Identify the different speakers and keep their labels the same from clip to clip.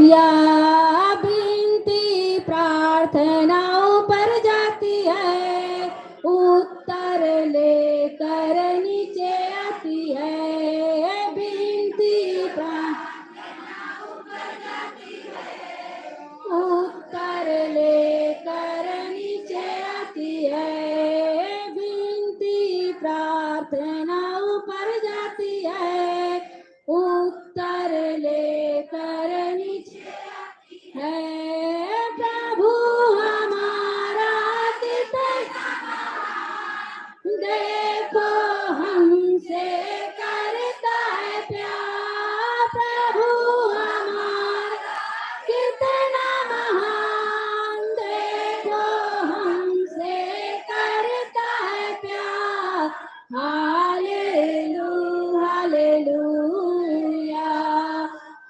Speaker 1: या विनती प्रार्थनाओं पर जाती है, उत्तर लेकर नीचे आती है। विनती प्रार्थनाओं पर जाती है, उत्तर लेकर नीचे आती है। विनती प्रार्थनाओं पर जाती है, उत्तर लेकर नीचे आती है। प्रभु हमारा कितना देखो हमसे करता है प्यार। प्रभु हमारा कितना महान, देखो हमसे करता है प्यार। Hallelujah hallelujah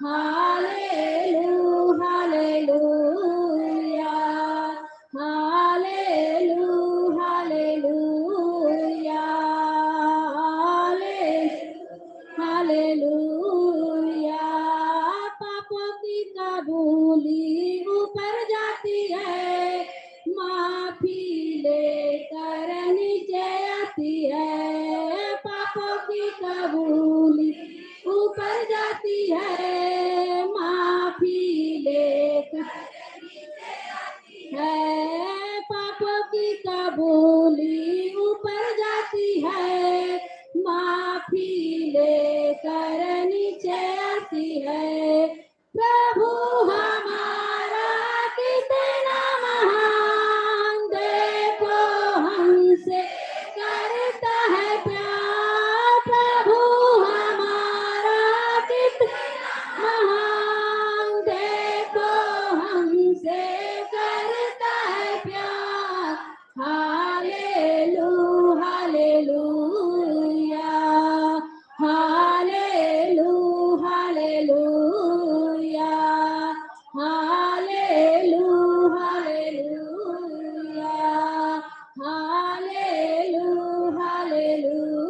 Speaker 1: hallelujah hallelujah hallelujah hallelujah hallelujah. पापों की कबूली ऊपर जाती है, माफी लेकर नीचे आती है। पापों की कबूली ऊपर जाती है, माफी लेकर है। पापों की कबूली ऊपर जाती है, माफी लेकर नीचे आती है। प्रभु हमारा कितना महान, देखो हमसे करता है प्यार। प्रभु हमारा कितना महान, देखो हमसे करता है प्यार। Hallelujah hallelujah hallelujah hallelujah hallelujah hallelujah hallelujah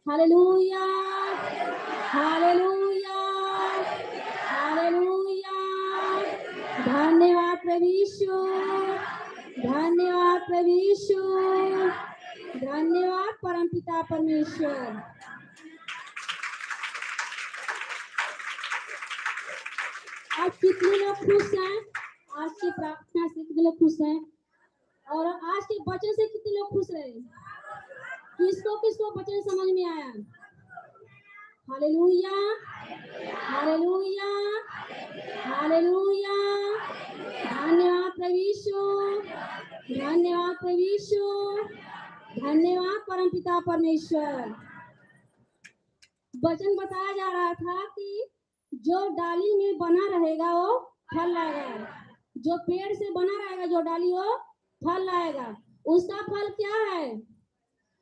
Speaker 1: hallelujah hallelujah hallelujah. धन्यवाद प्रभु यीशु, धन्यवाद प्रभु यीशु, धन्यवाद परमपिता परमेश्वर। आज कितने लोग खुश हैं? आज की प्रार्थना से कितने लोग खुश हैं? और आज के वचन से कितने लोग खुश रहे? किसको किसको वचन समझ में आया? Hallelujah hallelujah hallelujah. धन्यवाद प्रभु यीशु, धन्यवाद प्रभु यीशु, धन्यवाद परमपिता परमेश्वर। वचन बताया जा रहा था कि जो डाली में बना रहेगा वो फल लाएगा, जो पेड़ से बना रहेगा जो डाली वो फल लाएगा। उसका फल क्या है?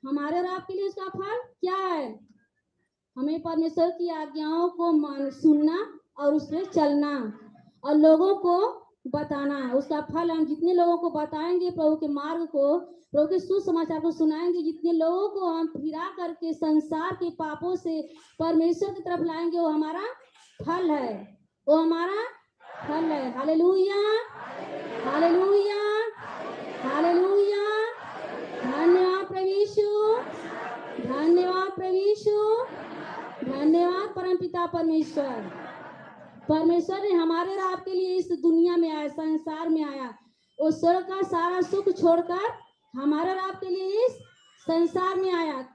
Speaker 1: हमारे और आपके लिए उसका फल क्या है? हमें परमेश्वर की आज्ञाओं को सुनना और उसमें चलना और लोगों को बताना। उसका फल हम जितने लोगों को बताएंगे प्रभु के मार्ग को, प्रभु के सुसमाचार को सुनाएंगे, जितने लोगों को हम फिरा करके संसार के पापों से परमेश्वर की तरफ लाएंगे, वो हमारा फल है, वो हमारा फल है। Hallelujah hallelujah hallelujah. धन्यवाद प्रभु यीशु, धन्यवाद प्रभु यीशु, धन्यवाद परमपिता परमेश्वर। परमेश्वर ने हमारे और आपके लिए इस दुनिया में आया, संसार में आया। वो स्वर्ग का सारा सुख छोड़कर हमारे और आपके लिए इस संसार में आया।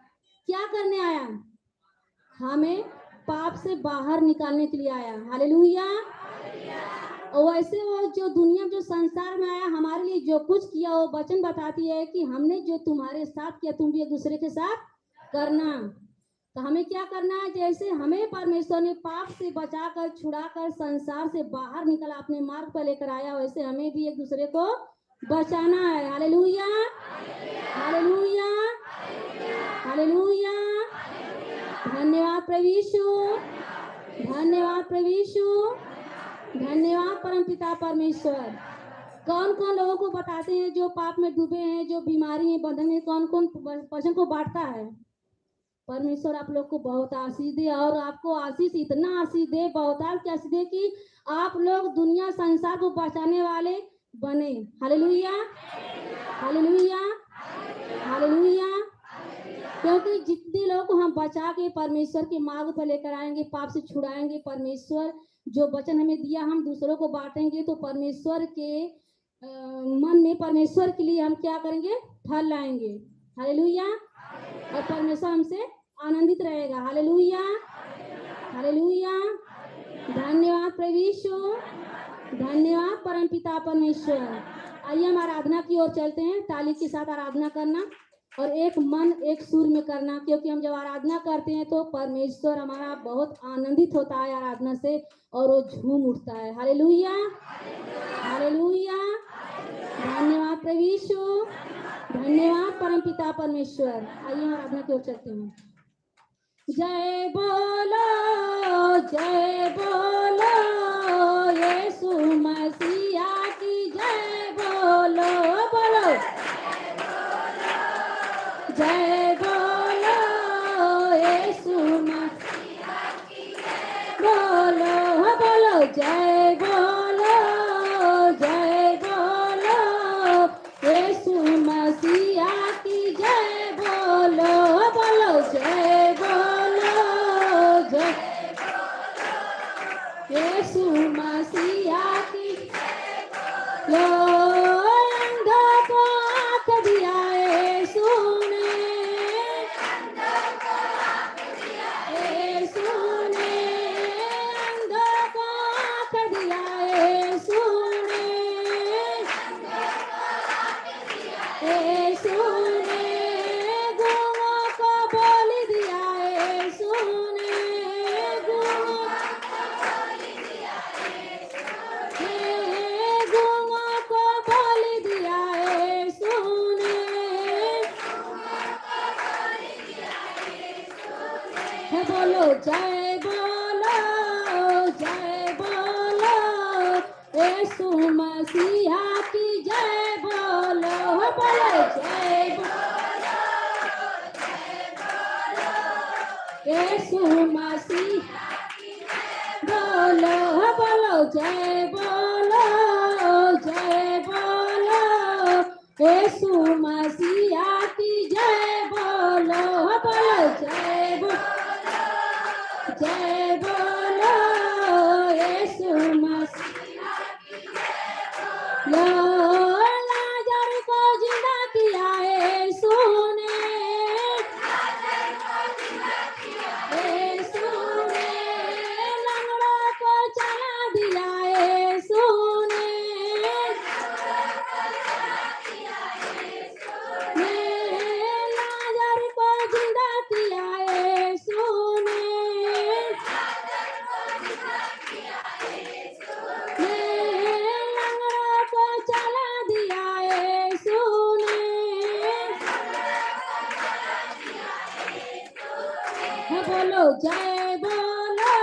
Speaker 1: क्या करने आया? हमें पाप से बाहर निकालने के लिए आया। हालेलुया। और वैसे वो जो दुनिया जो संसार में आया, हमारे लिए जो कुछ किया, वो वचन बताती है कि हमने जो तुम्हारे साथ किया तुम भी एक दूसरे के साथ करना। तो हमें क्या करना है? जैसे हमें परमेश्वर ने पाप से बचाकर छुड़ाकर संसार से बाहर निकला अपने मार्ग पर लेकर आया, वैसे हमें भी एक दूसरे को बचाना है। Hallelujah hallelujah hallelujah. धन्यवाद प्रभु यीशु, धन्यवाद प्रभु यीशु, धन्यवाद परमपिता परमेश्वर। कौन कौन लोगों को बताते हैं जो पाप में डूबे हैं, जो बीमारी में बंधन है? कौन कौन वचन को बांटता है? परमेश्वर आप लोग को बहुत आशीष दे, और आपको आशीष इतना आशीष दे, बहुत आशीष दे कि आप लोग दुनिया संसार को बचाने वाले बने। Hallelujah, hallelujah, hallelujah. क्योंकि जितने लोग को हम बचा के परमेश्वर के मार्ग पर लेकर आएंगे, पाप से छुड़ाएंगे, परमेश्वर जो वचन हमें दिया हम दूसरों को बांटेंगे, तो परमेश्वर के मन में परमेश्वर के लिए हम क्या करेंगे, फल लाएंगे। हालेलुया। और परमेश्वर हमसे आनंदित रहेगा। Hallelujah, hallelujah. धन्यवाद प्रभु यीशु, धन्यवाद परमपिता परमेश्वर। आइए हम आराधना की ओर चलते हैं। ताली के साथ आराधना करना और एक मन एक सुर में करना, क्योंकि हम जब आराधना करते हैं तो परमेश्वर हमारा बहुत आनंदित होता है आराधना से, और वो झूम उठता है। Hallelujah, hallelujah. धन्यवाद प्रभु यीशु, धन्यवाद परमपिता परमेश्वर। आइए हम आराधना की ओर चलते हैं। जय बोलो, जय बोलो, यीशु मसीहा की जय बोलो, बोलो जय बोलो, यीशु मसीहा की जय बोलो, बोलो जय बोलो, जय बोलो, यीशु मसीहा की जय बोलो, बोलो जय बोलो, जय यीशु मसीहा की जय बोलो। अंधों को आँख दिया यीशु ने, यीशु ने अंधों को आँख दिया यीशु ने, यीशु ने गूंगों को बोल दिया यीशु ने, गूंगों को बोल दिया यीशु ने, बोलो जय बोलो, जय बोलो, यीशु मसीहा की जय बोलो, बोलो जय बोलो, यीशु मसीहा की जय बोलो, बोलो जय बोलो, जय बोलो, यीशु मसीहा की जय बोलो, बोलो जय बोलो, जय बोलो, यीशु मसीहा की जय बोलो। लाजर को जिंदा किया यीशु ने, यीशु ने लंगड़ों को चला दिया यीशु ने, लाजर को जिंदा किया यीशु ने, लंगड़ों को चला दिया यीशु ने, बोलो जय बोलो,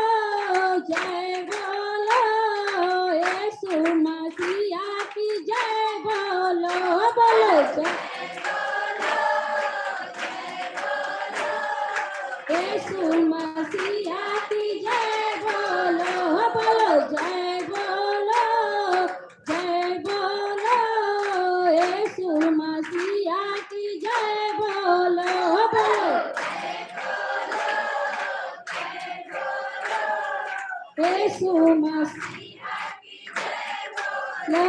Speaker 1: जय बोलो, यीशु मसीहा की जय बोलो, बोलो जय यीशु मसीहा की जय बोलो, बोलो जय बोलो, जय बोलो, यीशु मसीहा की जय बोलो, बोलो यीशु मसीहा की जय बोलो।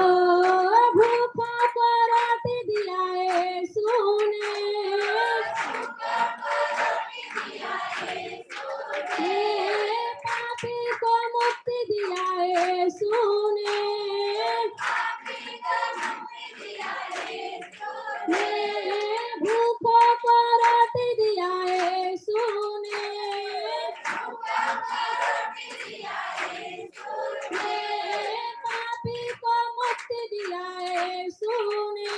Speaker 1: भूखों को रोटी दिया यीशु ने, पापी को मुक्ति दिया यीशु ने, भूखों को रोटी दिया यीशु ने, पापी को मुक्ति दिया यीशु ने,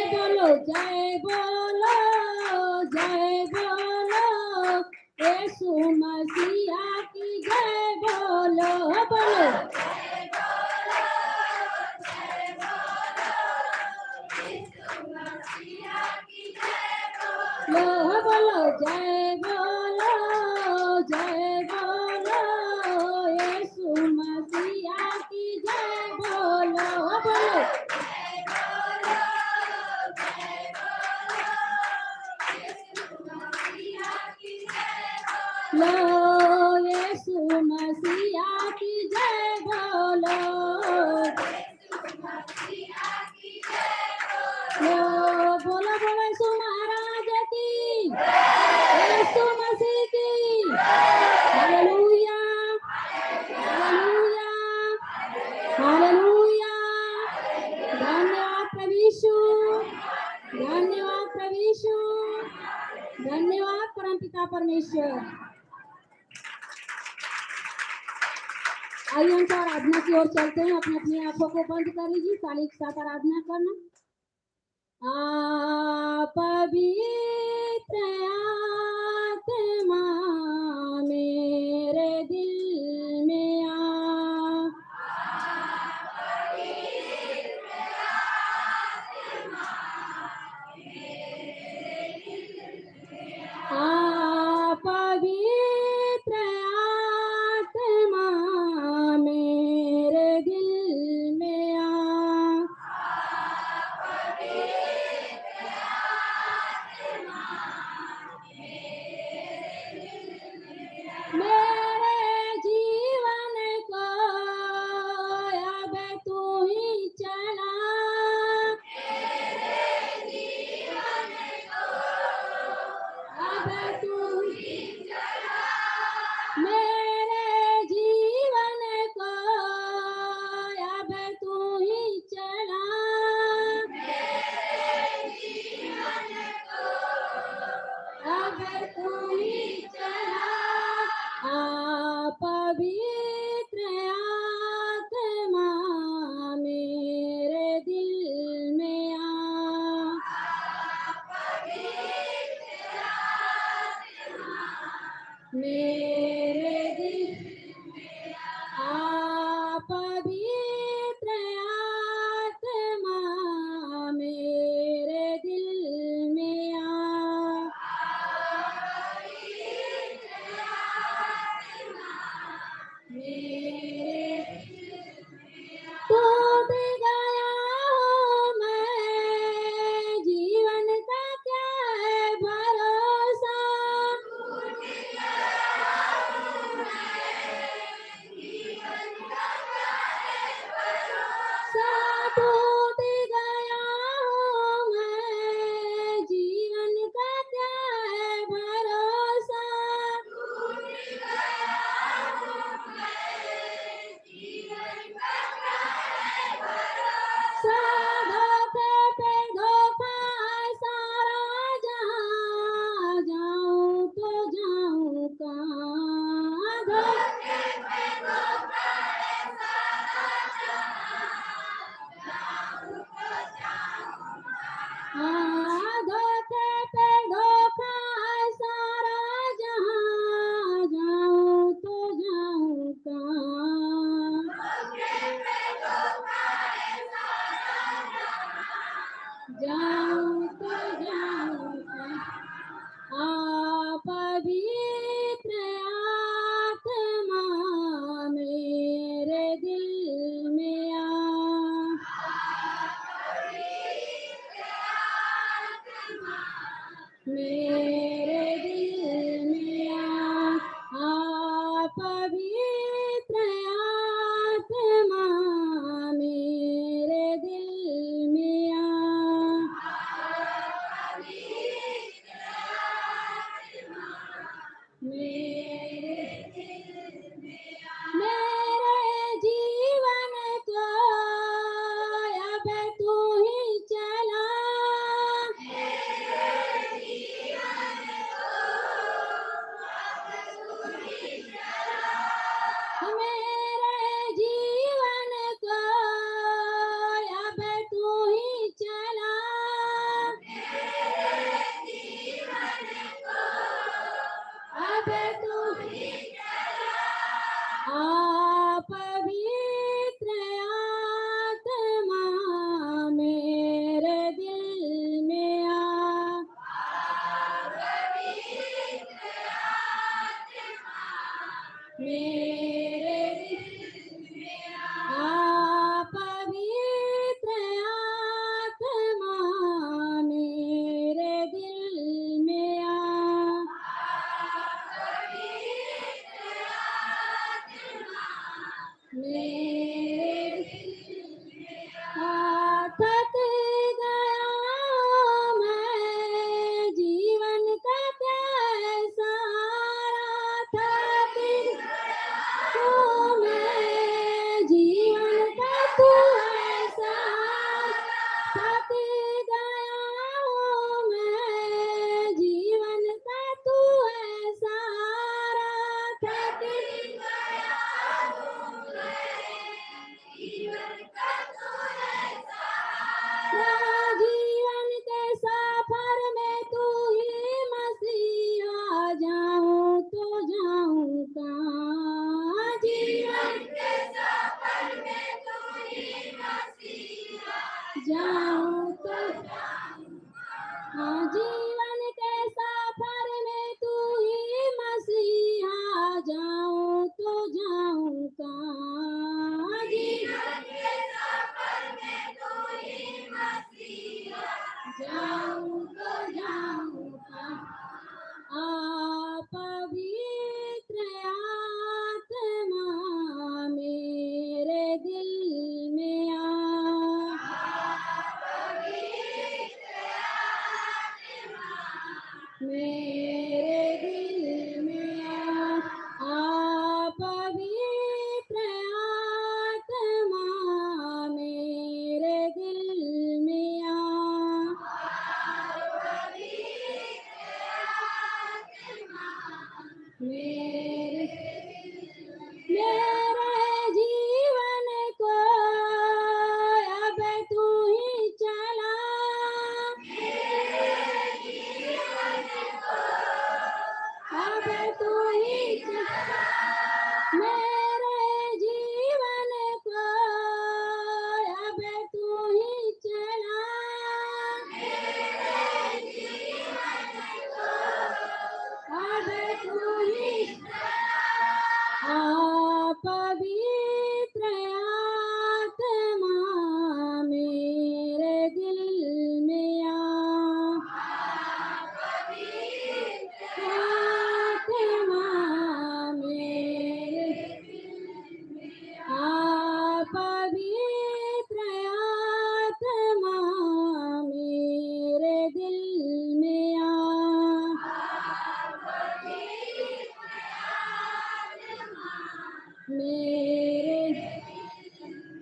Speaker 1: बोलो जय बोलो, जय बोलो, यीशु मसीहा की जय बोलो, बोलो जय बोलो यीशु मसीहा की जय बोलो बोलो लो यीशु मसीहा की जय बोलो लो बोलो बोलो यीशु महाराज की यीशु मसीह की हालेलुया हालेलुया हालेलुया धन्यवाद प्रभु यीशु धन्यवाद प्रभु यीशु धन्यवाद परमपिता परमेश्वर। आइए हम आराधना की ओर चलते हैं। अपनी अपनी आंखों को बंद कर लीजिए। ताली के साथ आराधना करना। पवित्र आत्मा मेरे दिल में पवित्र आत्मा मेरे दिल में मेरे जीवन को अब तू ही चला अब तू मेरे जीवन को अब तू ही चला अब तू ही चला पवित्र आत्मा मेरे दिल में मेरे दिल पवित्र आत्मा मेरे दिल में टूट गया हूँ मैं जीवन का क्या है भरोसा टूट गया हूँ मैं जीवन का क्या है भरोसा धोखे पे धोखा सारा जहाँ जाऊँ तो जाऊँ कहाँ धोखे पे धोखा धोखे पे धोखा सारा जहाँ जाऊँ तो जाऊँ कहाँ जाऊँ तो जाऊँ पवित्र आत्मा मेरे दिल में मेरे दिल में पवित्र आत्मा मेरे दिल में मेरे जीवन को अब तू ही चला मेरे जीवन को अब तू ही चला अब तू पवित्र आत्मा जीवन के सफर में तू ही मसीहा, जाऊं तो जाऊं कहाँ। जीवन के सफर में तू ही मसीहा, जाऊं तो हाँ। जीवन के सफर में तू ही मसीहा, जाऊं तो जाऊं कहाँ। जीवन के सफर में तू ही मसीहा, जाऊं तो जाऊं कहाँ। पवित्र आत्मा मेरे दिल में आ, मेरे दिल में आ, पवित्र आत्मा मेरे दिल में आ, मेरे जीवन को अब तू ही चला, अब तू ही चला। मेरे जीवन को अब तू ही चला, अब तू ही पवित्र आत्मा मेरे दिल में आ, आत्मा मेरे पवित्र आत्मा मेरे दिल में आ, मेरे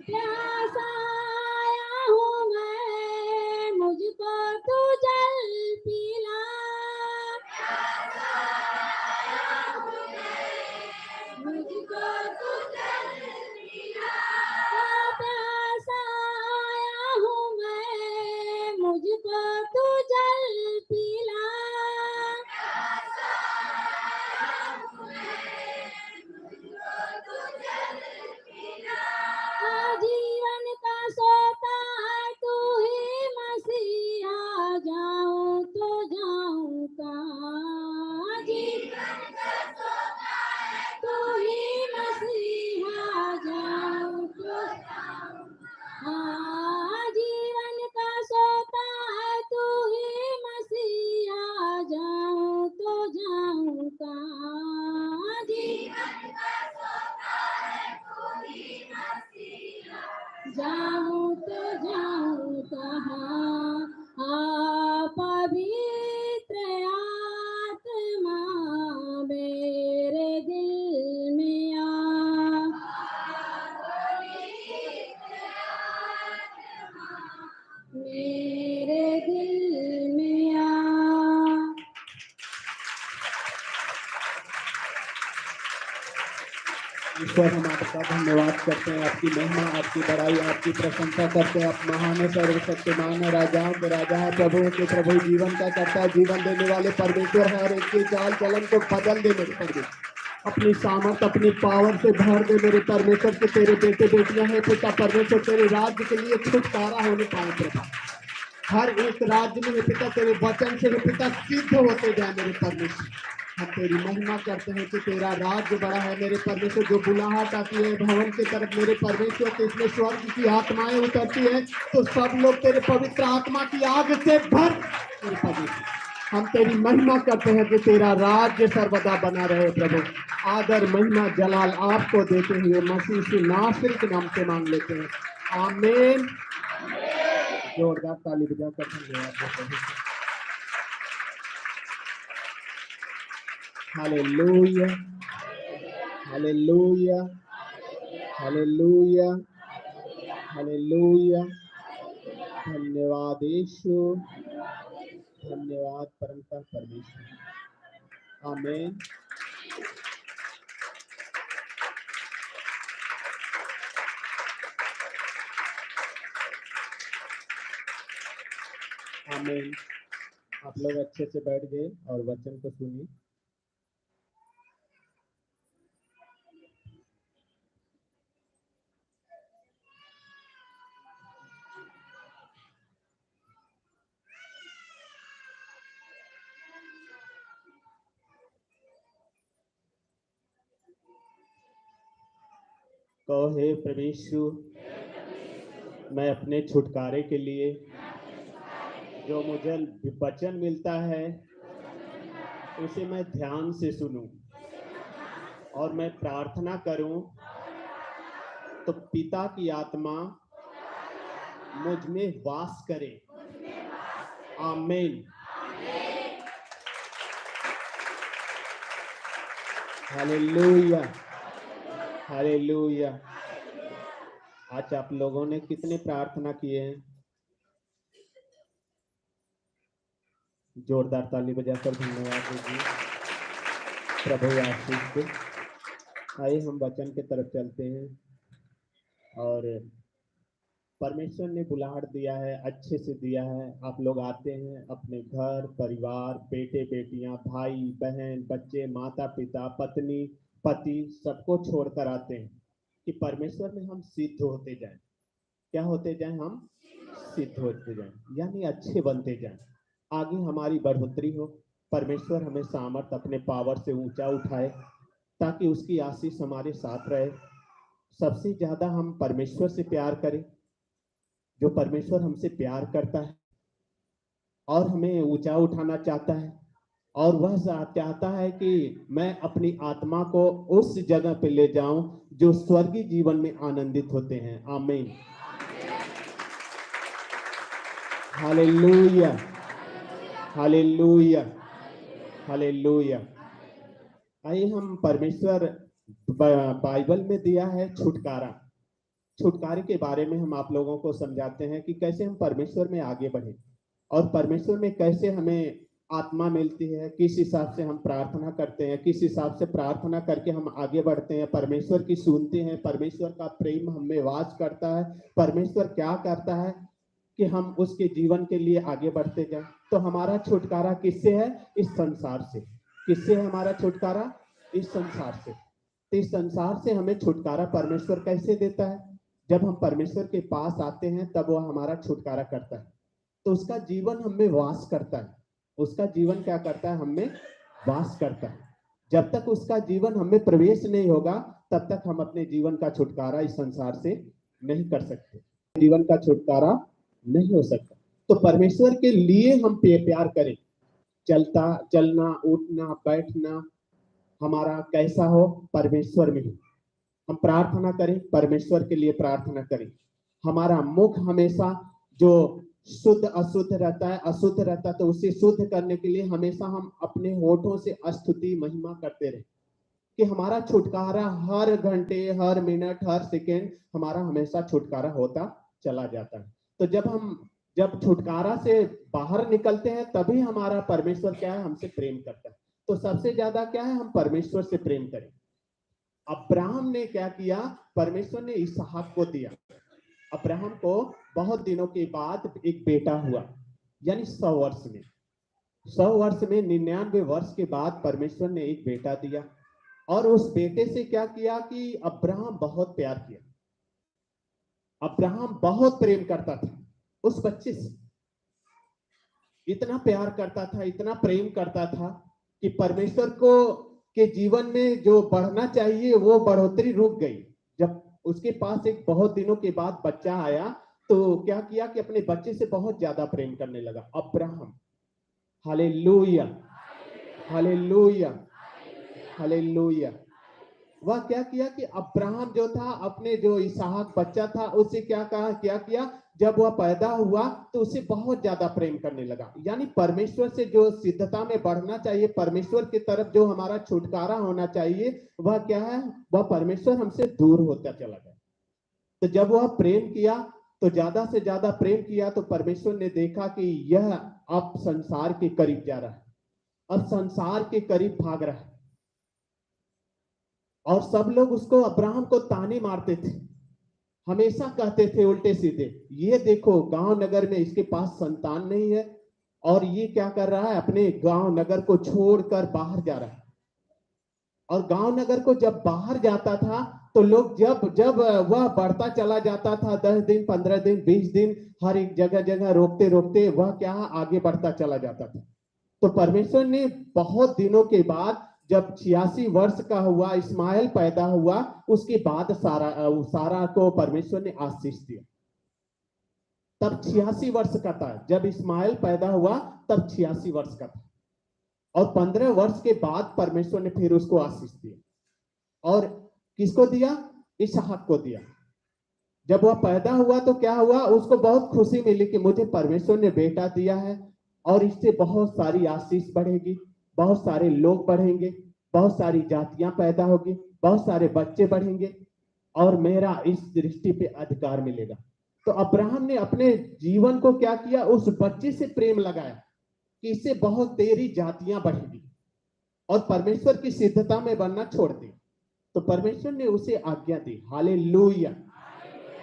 Speaker 1: प्यासा आया हूँ मैं, मुझको तू जल पिला, मुझको तू जल पिला। प्यासा आया हूँ मैं, मुझको तू जल पिला, जीवन का सोता है तू ही मसीहा, जाऊं तो जाऊं कहाँ। जीवन का सोता है तू ही मसीहा, जाऊं तो हाँ। जीवन का सोता है तू ही मसीहा, जाऊं तो जाऊं कहाँ। जीवन का सोता है तू ही मसीहा, जाऊं तो जाऊं कहाँ। पवित्र आत्मा मेरे दिल में आ, मेरे दिल में आ।
Speaker 2: ईश्वर हम आपका धन्यवाद करते हैं, आपकी महिमा, आपकी बड़ाई, आपकी प्रशंसा करते हैं। आप महान है, सर्वशक्तिमान है, राजाओं के राजा है, प्रभुओं के प्रभु, जीवन का करता, जीवन देने वाले परमेश्वर है। और इसकी चाल चलन को बदल दे मेरे परमेश्वर, अपनी सामर्थ, अपनी पावर से भर दे मेरे परमेश्वर। से तेरे बेटे बेटियां हैं पिता परमेश्वर, तेरे राज्य के लिए छुटकारा होने पाए प्रभु। हर एक राज्य में पिता तेरे वचन से पिता सिद्ध होते जाए मेरे परमेश्वर। हम तेरी महिमा करते हैं कि तेरा राज्य बड़ा है मेरे परमेश्वर। जो बुलाहट आती है भवन की तरफ मेरे परमेश्वर, तो इसमें स्वर्ग की आत्माएं उतरती है, तो सब लोग तेरे पवित्र आत्मा की आग से भर मेरे परमेश्वर। हम तेरी महिमा करते हैं कि तेरा राज्य सर्वदा बना रहे प्रभु। आदर महिमा जलाल आपको देते हुए मसीह से नासरी के नाम से मांग लेते हैं, आमीन। जोरदार ताली बजाकर धन्यवाद देते हैं। Hallelujah, hallelujah, hallelujah, hallelujah. धन्यवाद यीशु, धन्यवाद परमपिता परमेश्वर, आमीन। आमीन। आप लोग अच्छे से बैठ गए और वचन को सुनिए। कहो हे परमेश्वर, मैं अपने छुटकारे के लिए जो मुझे वचन मिलता है उसे मैं ध्यान से सुनूं और मैं प्रार्थना करूं तो पिता की आत्मा मुझ में वास करे। आमीन। Hallelujah, hallelujah. आज आप लोगों ने कितने प्रार्थना किए हैं? जोरदार ताली बजाकर धन्यवाद दीजिए। प्रभु आशीष दे। आइए हम वचन की तरफ चलते हैं। और परमेश्वर ने बुलाहट दिया है, अच्छे से दिया है। आप लोग आते हैं अपने घर परिवार, बेटे बेटियां, भाई बहन, बच्चे, माता पिता, पत्नी पति, सबको छोड़कर आते हैं कि परमेश्वर में हम सिद्ध होते जाएं। क्या होते जाएं? हम सिद्ध होते जाएं, यानी अच्छे बनते जाएं। आगे हमारी बढ़ोतरी हो। परमेश्वर हमें सामर्थ अपने पावर से ऊंचा उठाए ताकि उसकी आशीष हमारे साथ रहे। सबसे ज्यादा हम परमेश्वर से प्यार करें। जो परमेश्वर हमसे प्यार करता है और हमें ऊंचा उठाना चाहता है, और वह चाहता है कि मैं अपनी आत्मा को उस जगह पे ले जाऊं जो स्वर्गीय जीवन में आनंदित होते हैं। आमीन। Hallelujah, hallelujah, hallelujah. आइए हम परमेश्वर बाइबल में दिया है छुटकारा। छुटकारे के बारे में हम आप लोगों को समझाते हैं कि कैसे हम परमेश्वर में आगे बढ़े और परमेश्वर में कैसे हमें आत्मा मिलती है, किस हिसाब से हम प्रार्थना करते हैं, किस हिसाब से प्रार्थना करके हम आगे बढ़ते हैं, परमेश्वर की सुनते हैं, परमेश्वर का प्रेम हमें वास करता है, परमेश्वर क्या करता है कि हम उसके जीवन के लिए आगे बढ़ते जाएं। तो हमारा छुटकारा किससे है? इस संसार से। किससे है हमारा छुटकारा? इस संसार से। तो इस संसार से हमें छुटकारा परमेश्वर कैसे देता है? जब हम परमेश्वर के पास आते हैं तब वह हमारा छुटकारा करता है। तो उसका जीवन हमें वास करता है। उसका जीवन क्या करता है? हमें वास करता है। जब तक उसका जीवन हमें प्रवेश नहीं होगा तब तक हम अपने जीवन का छुटकारा इस संसार से नहीं कर सकते। जीवन का छुटकारा नहीं हो सकता। तो परमेश्वर के लिए हम प्यार करें। चलना उठना बैठना हमारा कैसा हो? परमेश्वर में हो। हम प्रार्थना करें, परमेश्वर के लिए प्रार्थना करें। हमारा मुख हमेशा जो शुद्ध अशुद्ध रहता है, अशुद्ध रहता है, तो उसे शुद्ध करने के लिए हमेशा हम अपने होठों से स्तुति महिमा करते रहे कि हमारा छुटकारा हर घंटे, हर मिनट, हर सेकेंड हमारा हमेशा छुटकारा होता चला जाता है। तो जब छुटकारा से बाहर निकलते हैं तभी हमारा परमेश्वर क्या है? हमसे प्रेम करता है। तो सबसे ज्यादा क्या है? हम परमेश्वर से प्रेम करें। अब्राहम ने क्या किया? परमेश्वर ने इसहाक को दिया। अब्राहम को बहुत दिनों के बाद एक बेटा हुआ, यानी 100 वर्ष में 99 वर्ष के बाद परमेश्वर ने एक बेटा दिया। और उस बेटे से क्या किया कि अब्राहम बहुत प्यार किया। अब्राहम बहुत प्रेम करता था उस बच्चे से। इतना प्यार करता था, इतना प्रेम करता था कि परमेश्वर को के जीवन में जो बढ़ना चाहिए वो बढ़ोतरी रुक गई। जब उसके पास एक बहुत दिनों के बाद बच्चा आया तो क्या किया कि अपने बच्चे से बहुत ज्यादा प्रेम करने लगा अब्राहम। Hallelujah, hallelujah, hallelujah. वह क्या किया कि अब्राहम जो था अपने जो इसहाक बच्चा था उससे क्या किया, जब वह पैदा हुआ तो उसे बहुत ज्यादा प्रेम करने लगा। यानी परमेश्वर से जो सिद्धता में बढ़ना चाहिए, परमेश्वर की तरफ जो हमारा छुटकारा होना चाहिए, वह क्या है? वह परमेश्वर हमसे दूर होता चला गया। तो जब वह प्रेम किया तो ज्यादा से ज्यादा प्रेम किया तो परमेश्वर ने देखा कि यह अब संसार के करीब जा रहा है, अब संसार के करीब भाग रहा है। और सब लोग उसको, अब्राहम को ताने मारते थे, हमेशा कहते थे उल्टे सीधे, ये देखो गांव नगर में इसके पास संतान नहीं है, और ये क्या कर रहा है, अपने गांव नगर को छोड़कर बाहर जा रहा है। और गांव नगर को जब बाहर जाता था तो लोग जब जब वह बढ़ता चला जाता था, 10 दिन 15 दिन 20 दिन, हर एक जगह जगह रोकते रोकते वह क्या आगे बढ़ता चला जाता था। तो परमेश्वर ने बहुत दिनों के बाद जब 86 वर्ष का हुआ, इस्माइल पैदा हुआ, उसके बाद सारा को परमेश्वर ने आशीष दिया। तब 86 वर्ष का था, जब इस्माइल पैदा हुआ तब 86 वर्ष का था। और 15 वर्ष के बाद परमेश्वर ने फिर उसको आशीष दिया। और किसको दिया? इसहाक को दिया। जब वह पैदा हुआ तो क्या हुआ, उसको बहुत खुशी मिली कि मुझे परमेश्वर ने बेटा दिया है और इससे बहुत सारी आशीष बढ़ेगी, बहुत सारे लोग बढ़ेंगे, बहुत सारी जातियां पैदा होगी, बहुत सारे बच्चे बढ़ेंगे और मेरा इस दृष्टि पे अधिकार मिलेगा। तो अब्राहम ने अपने जीवन को क्या किया, उस बच्चे से प्रेम लगाया कि इससे बहुत तेरी जातियां बढ़ेगी और परमेश्वर की सिद्धता में बनना छोड़ दी। तो परमेश्वर ने उसे आज्ञा दी। Hallelujah,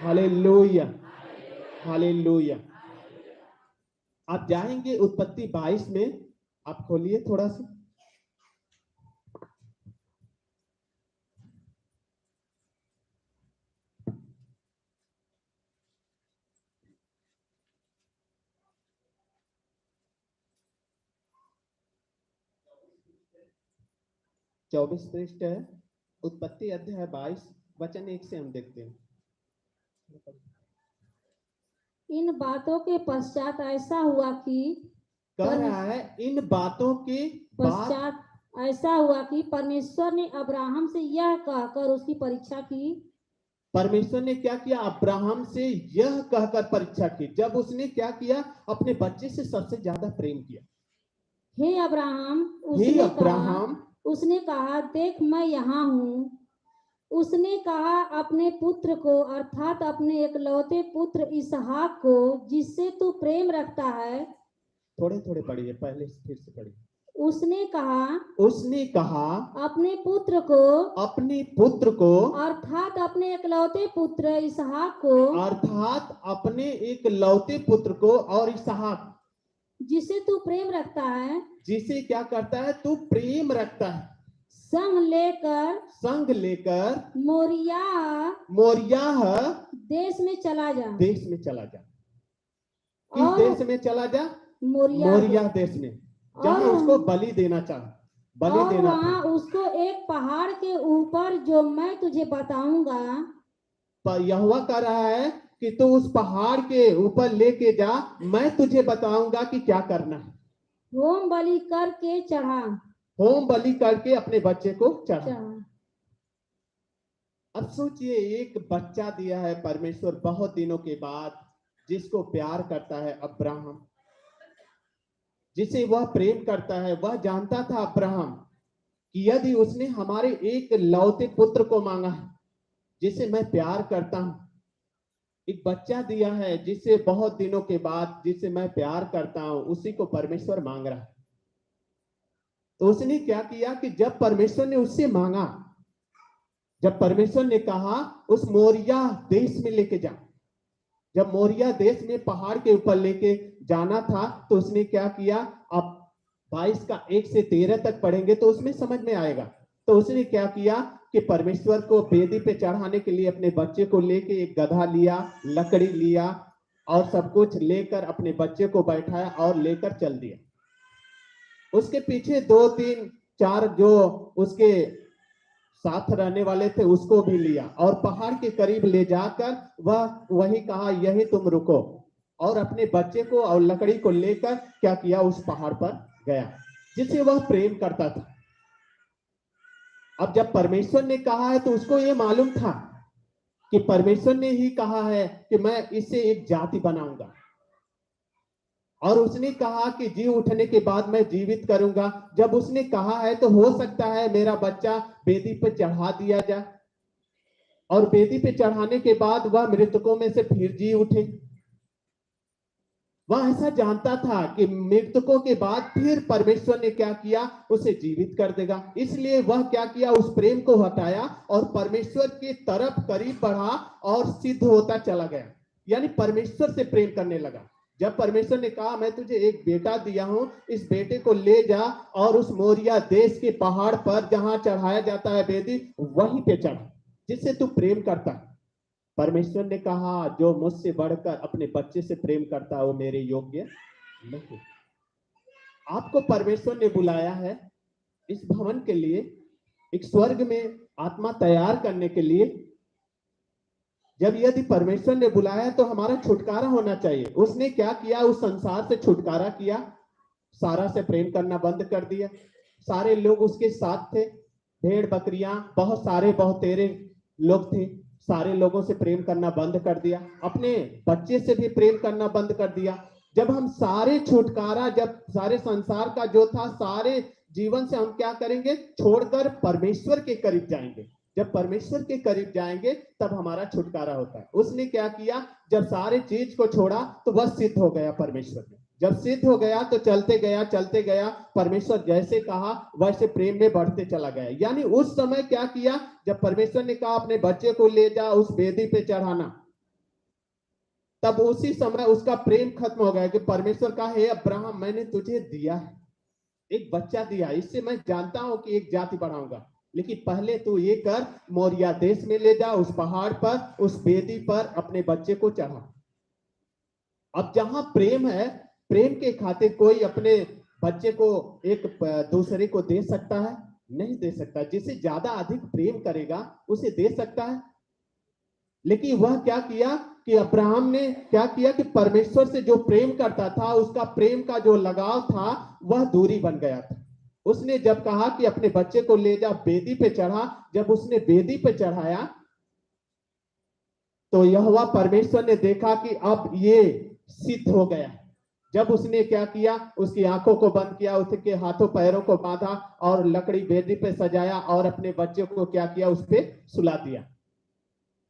Speaker 2: hallelujah, hallelujah. आप जाएंगे उत्पत्ति 22 में, आप खोलिए थोड़ा सा। चौबीस पृष्ठ है, उत्पत्ति अध्याय 22 वचन 1 से हम देखते हैं।
Speaker 1: इन बातों के पश्चात ऐसा हुआ कि
Speaker 2: कह रहा है इन बातों के
Speaker 1: पश्चात ऐसा हुआ कि परमेश्वर ने अब्राहम से यह कहकर उसकी परीक्षा की।
Speaker 2: परमेश्वर ने क्या किया, अब्राहम से यह कहकर परीक्षा की। जब उसने क्या किया, अपने बच्चे से सबसे ज्यादा प्रेम किया।
Speaker 1: हे अब्राहम, उसने कहा देख मैं यहाँ हूँ। उसने कहा अपने पुत्र को अर्थात अपने एकलौते पुत्र इसहाक को जिससे तू प्रेम रखता है।
Speaker 2: थोड़े थोड़े पढ़िए, पहले फिर से पढ़िए।
Speaker 1: उसने कहा अपने पुत्र को अर्थात अपने एकलौते पुत्र इसहाक को
Speaker 2: और इसहाक
Speaker 1: जिसे तू प्रेम रखता है,
Speaker 2: जिसे क्या करता है, तू प्रेम रखता है, संग लेकर मोरिया
Speaker 1: देश में चला जा।
Speaker 2: किस देश में चला जा? मोरिया देश में, जहाँ उसको बलि देना
Speaker 1: वहाँ उसको एक पहाड़ के ऊपर जो मैं तुझे बताऊंगा।
Speaker 2: पर यहोवा कह रहा है कि तू उस पहाड़ के ऊपर लेके जा, मैं तुझे बताऊंगा कि क्या करना है।
Speaker 1: होम बलि करके
Speaker 2: अपने बच्चे को चढ़ा। अब सोचिए, एक बच्चा दिया है परमेश्वर बहुत दिनों के बाद, जिसको प्यार करता है अब्राहम, जिसे वह प्रेम करता है। वह जानता था अब्राहम कि यदि उसने हमारे एक लौते पुत्र को मांगा है जिसे मैं प्यार करता हूं, एक बच्चा दिया है जिसे बहुत दिनों के बाद, जिसे मैं प्यार करता हूं, उसी को परमेश्वर मांग रहा है। तो उसने क्या किया कि जब परमेश्वर ने उससे मांगा, जब परमेश्वर ने कहा उस मोरिया देश में लेके जा, जब मोरिया देश में पहाड़ के ऊपर लेके जाना था, तो उसने क्या किया, अब 22 का 1 से 13 तक पढ़ेंगे तो उसमें समझ में आएगा। तो उसने क्या किया कि परमेश्वर को वेदी पे चढ़ाने के लिए अपने बच्चे को लेके एक गधा लिया, लकड़ी लिया और सब कुछ लेकर अपने बच्चे को बैठाया और लेकर चल दिया। उसके पीछे 2 3 4 जो उसके साथ रहने वाले थे उसको भी लिया और पहाड़ के करीब ले जाकर वही कहा यही तुम रुको, और अपने बच्चे को और लकड़ी को लेकर क्या किया, उस पहाड़ पर गया जिसे वह प्रेम करता था। अब जब परमेश्वर ने कहा है तो उसको ये मालूम था कि परमेश्वर ने ही कहा है कि मैं इसे एक जाति बनाऊंगा, और उसने कहा कि जी उठने के बाद मैं जीवित करूंगा। जब उसने कहा है तो हो सकता है मेरा बच्चा वेदी पे चढ़ा दिया जाए और वेदी पे चढ़ाने के बाद वह मृतकों में से फिर जी उठे। वह ऐसा जानता था कि मृतकों के बाद फिर परमेश्वर ने क्या किया, उसे जीवित कर देगा। इसलिए वह क्या किया, उस प्रेम को हटाया और परमेश्वर की तरफ करीब बढ़ा और सिद्ध होता चला गया, यानी परमेश्वर से प्रेम करने लगा। जब परमेश्वर ने कहा मैं तुझे एक बेटा दिया हूं, इस बेटे को ले जा और उस मोरिया देश के पहाड़ पर जहां चढ़ाया जाता है वेदी, वहीं पे चढ़, जिससे तू प्रेम करता है। परमेश्वर ने कहा जो मुझसे बढ़कर अपने बच्चे से प्रेम करता है वो मेरे योग्य नहीं। आपको परमेश्वर ने बुलाया है इस भवन के लिए, एक स्वर्ग में आत्मा तैयार करने के लिए। जब यदि परमेश्वर ने बुलाया तो हमारा छुटकारा होना चाहिए। उसने क्या किया, उस संसार से छुटकारा किया, सारा से प्रेम करना बंद कर दिया। सारे लोग उसके साथ थे, भेड़ बकरियां, बहुत सारे बहुतेरे लोग थे, सारे लोगों से प्रेम करना बंद कर दिया, अपने बच्चे से भी प्रेम करना बंद कर दिया। जब हम सारे छुटकारा, जब सारे संसार का जो था, सारे जीवन से हम क्या करेंगे, छोड़कर परमेश्वर के करीब जाएंगे। जब परमेश्वर के करीब जाएंगे तब हमारा छुटकारा होता है। उसने क्या किया, जब सारे चीज को छोड़ा तो बस सिद्ध हो गया परमेश्वर में। जब सिद्ध हो गया तो चलते गया, परमेश्वर जैसे कहा वैसे प्रेम में बढ़ते चला गया। यानी उस समय क्या किया, जब परमेश्वर ने कहा अपने बच्चे को ले जा उस वेदी पे चढ़ाना, तब उसी समय उसका प्रेम खत्म हो गया कि परमेश्वर कहा हे अब्राहम, मैंने तुझे दिया है, एक बच्चा दिया, इससे मैं जानता हूं कि एक जाति बढ़ाऊंगा, लेकिन पहले तू ये कर, मोरिया देश में ले जा, उस पहाड़ पर, उस वेदी पर अपने बच्चे को चढ़ा। अब जहां प्रेम है, प्रेम के खातिर कोई अपने बच्चे को एक दूसरे को दे सकता है? नहीं दे सकता। जिसे ज्यादा अधिक प्रेम करेगा उसे दे सकता है। लेकिन वह क्या किया कि अब्राहम ने क्या किया कि परमेश्वर से जो प्रेम करता था, उसका प्रेम का जो लगाव था वह दूरी बन गया था। उसने जब कहा कि अपने बच्चे को ले जा, वेदी पे चढ़ा, जब उसने वेदी पे चढ़ाया तो यहोवा परमेश्वर ने देखा कि अब ये सिद्ध हो गया। जब उसने क्या किया, उसकी आंखों को बंद किया, उसके हाथों पैरों को बांधा और लकड़ी वेदी पे सजाया और अपने बच्चे को क्या किया, उस पे सुला दिया